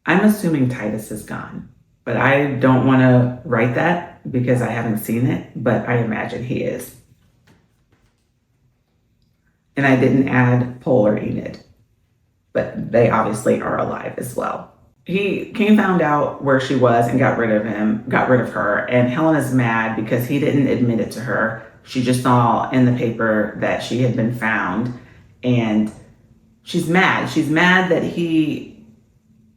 I'm assuming Titus is gone. But I don't want to write that because I haven't seen it, but I imagine he is. And I didn't add Pole or Enid, but they obviously are alive as well. Cain found out where she was and got rid of her, and Helena's mad because he didn't admit it to her. She just saw in the paper that she had been found, and she's mad. She's mad that he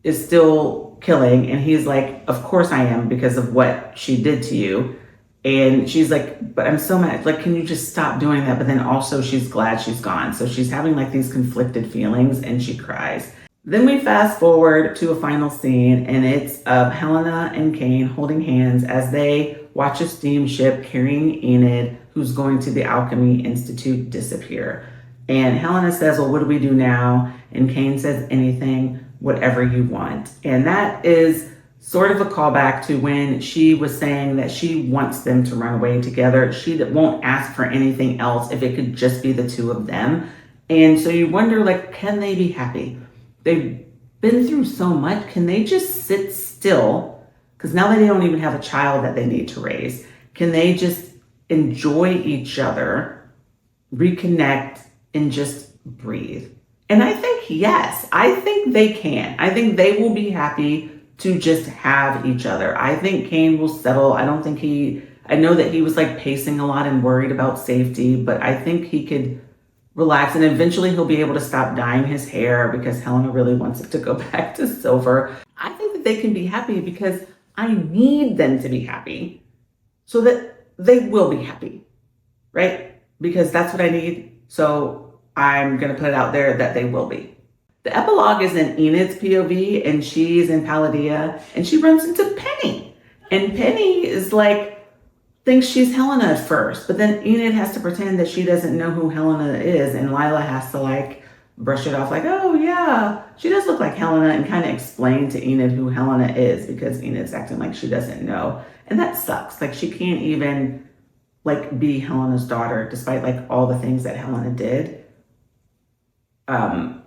is still killing, and he's like, of course I am, because of what she did to you. And she's like, but I'm so mad, like, can you just stop doing that? But then also she's glad she's gone. So she's having like these conflicted feelings and she cries. Then we fast forward to a final scene, and it's of Helena and Cain holding hands as they watch a steamship carrying Enid, who's going to the Alchemy Institute, disappear. And Helena says, well, what do we do now? And Cain says, anything, whatever you want. And that is sort of a callback to when she was saying that she wants them to run away together. She won't ask for anything else if it could just be the two of them. And so you wonder, like, can they be happy? They've been through so much. Can they just sit still? Because now they don't even have a child that they need to raise. Can they just enjoy each other, reconnect, and just breathe? And I think, yes, I think they can. I think they will be happy to just have each other. I think Cain will settle. I know that he was like pacing a lot and worried about safety, but I think he could relax, and eventually he'll be able to stop dyeing his hair because Helena really wants it to go back to silver. I think that they can be happy because I need them to be happy so that they will be happy, right? Because that's what I need. So I'm going to put it out there that they will be. The epilogue is in Enid's POV, and she's in Palladium, and she runs into Penny. And Penny is like, thinks she's Helena at first, but then Enid has to pretend that she doesn't know who Helena is, and Lila has to like brush it off like, oh yeah, she does look like Helena, and kind of explain to Enid who Helena is because Enid's acting like she doesn't know. And that sucks. Like, she can't even like be Helena's daughter despite like all the things that Helena did.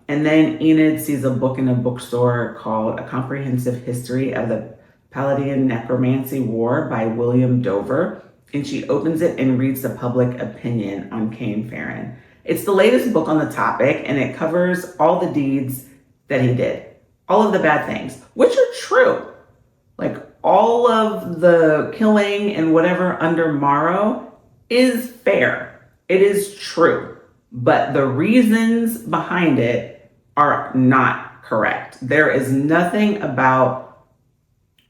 And then Enid sees a book in a bookstore called A Comprehensive History of the Palladian Necromancy War by William Dover, and she opens it and reads the public opinion on Cain Ferron. It's the latest book on the topic, and it covers all the deeds that he did, all of the bad things, which are true. Like, all of the killing and whatever under Morrow is fair. It is true, but the reasons behind it are not correct. There is nothing about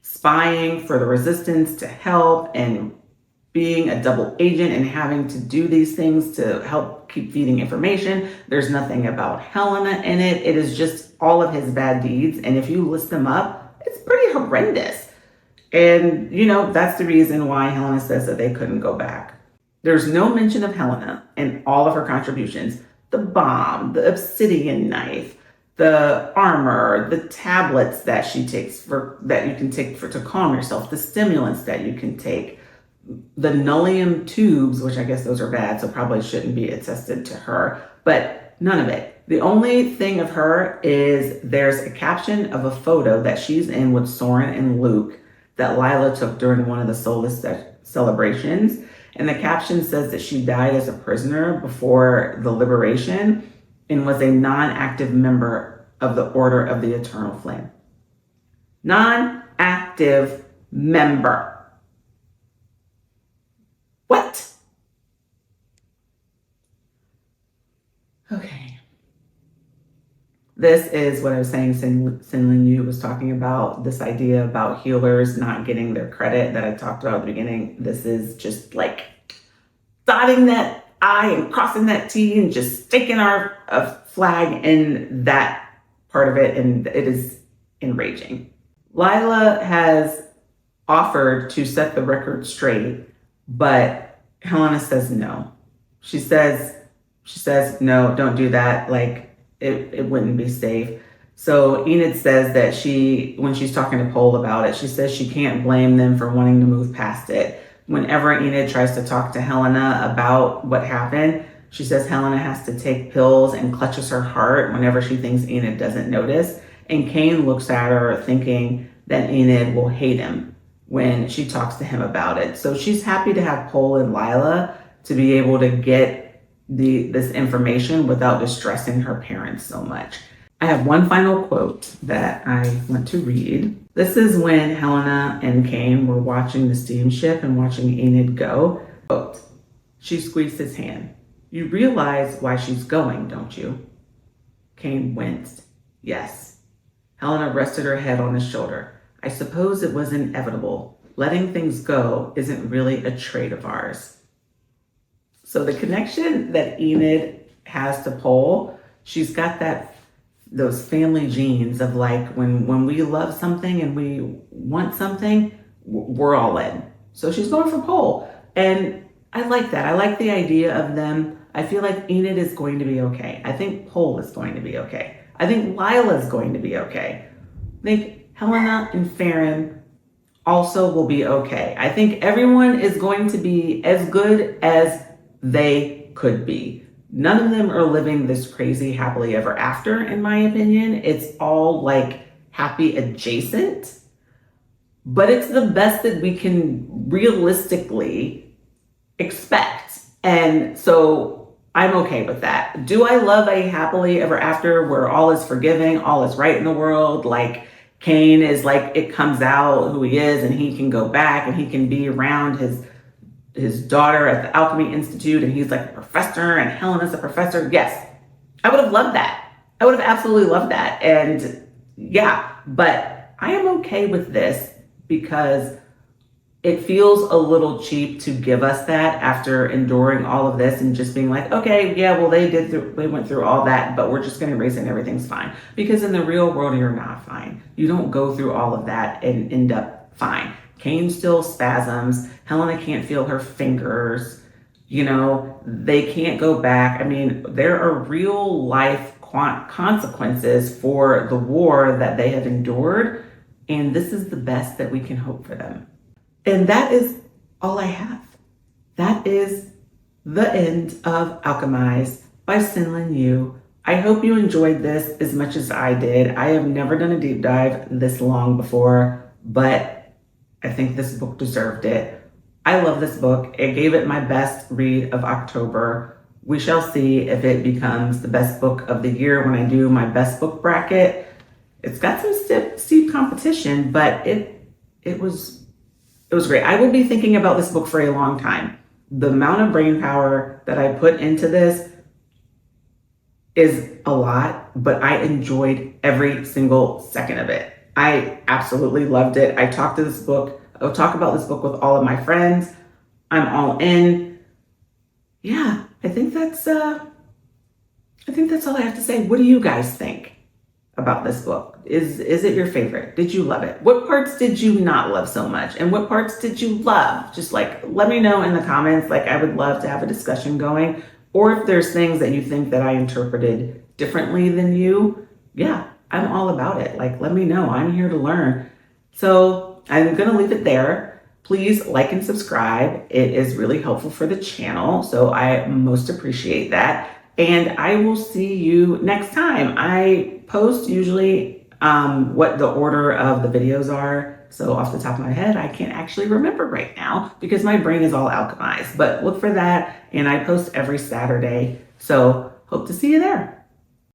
spying for the resistance to help and being a double agent and having to do these things to help keep feeding information. There's nothing about Helena in it. It is just all of his bad deeds. And if you list them up, it's pretty horrendous. And, you know, that's the reason why Helena says that they couldn't go back. There's no mention of Helena in all of her contributions. The bomb, the obsidian knife, the armor, the tablets that she takes that you can take to calm yourself, the stimulants that you can take, the nullium tubes, which I guess those are bad, so probably shouldn't be attested to her, but none of it. The only thing of her is there's a caption of a photo that she's in with Soren and Luke that Lila took during one of the Solus celebrations. And the caption says that she died as a prisoner before the liberation and was a non-active member of the Order of the Eternal Flame. Non-active member. What? Okay. This is what I was saying. SenLinYu was talking about this idea about healers not getting their credit that I talked about at the beginning. This is just like dotting that I and crossing that T and just sticking our flag in that part of it, and it is enraging. Lila has offered to set the record straight, but Helena says no. She says no, don't do that. Like, it wouldn't be safe. So Enid says that when she's talking to Pole about it, she says she can't blame them for wanting to move past it. Whenever Enid tries to talk to Helena about what happened, she says Helena has to take pills and clutches her heart whenever she thinks Enid doesn't notice. And Cain looks at her thinking that Enid will hate him when she talks to him about it. So she's happy to have Pole and Lila to be able to get this information without distressing her parents so much. I have one final quote that I want to read. This is when Helena and Cain were watching the steamship and watching Enid go. Quote, she squeezed his hand. You realize why she's going, don't you? Cain winced. Yes. Helena rested her head on his shoulder. I suppose it was inevitable. Letting things go isn't really a trait of ours. So the connection that Enid has to Pole, she's got that those family genes of like when we love something and we want something, we're all in. So she's going for pole. And I like that. I like the idea of them. I feel like Enid is going to be okay. I think Pole is going to be okay. I think Lila is going to be okay. I think Helena and Ferron also will be okay. I think everyone is going to be as good as they could be. None of them are living this crazy happily ever after, in my opinion. It's all like happy adjacent, but it's the best that we can realistically expect. And so I'm okay with that. Do I love a happily ever after where all is forgiving, all is right in the world? Like Cain is like, it comes out who he is and he can go back and he can be around his daughter at the Alchemy Institute and he's like a professor and Helena's a professor. Yes, I would have loved that. I would have absolutely loved that. And yeah, but I am okay with this because it feels a little cheap to give us that after enduring all of this and just being like, okay, yeah, well, they went through all that, but we're just going to erase it and everything's fine. Because in the real world, you're not fine. You don't go through all of that and end up fine. Cain still spasms. Helena can't feel her fingers. You know, they can't go back. I mean, there are real life consequences for the war that they have endured. And this is the best that we can hope for them. And that is all I have. That is the end of Alchemised by SenLinYu. I hope you enjoyed this as much as I did. I have never done a deep dive this long before, but I think this book deserved it. I love this book. I gave it my best read of October. We shall see if it becomes the best book of the year when I do my best book bracket. It's got some steep competition, but it was great. I will be thinking about this book for a long time. The amount of brain power that I put into this is a lot, but I enjoyed every single second of it. I absolutely loved it. I'll talk about this book with all of my friends. I'm all in. Yeah, I think that's all I have to say. What do you guys think about this book? Is it your favorite? Did you love it? What parts did you not love so much? And what parts did you love? Just like, let me know in the comments. Like, I would love to have a discussion going. Or if there's things that you think that I interpreted differently than you, yeah, I'm all about it. Like, let me know. I'm here to learn. So I'm going to leave it there. Please like and subscribe. It is really helpful for the channel. So I most appreciate that. And I will see you next time. I post usually what the order of the videos are. So off the top of my head, I can't actually remember right now because my brain is all alchemized. But look for that. And I post every Saturday. So hope to see you there.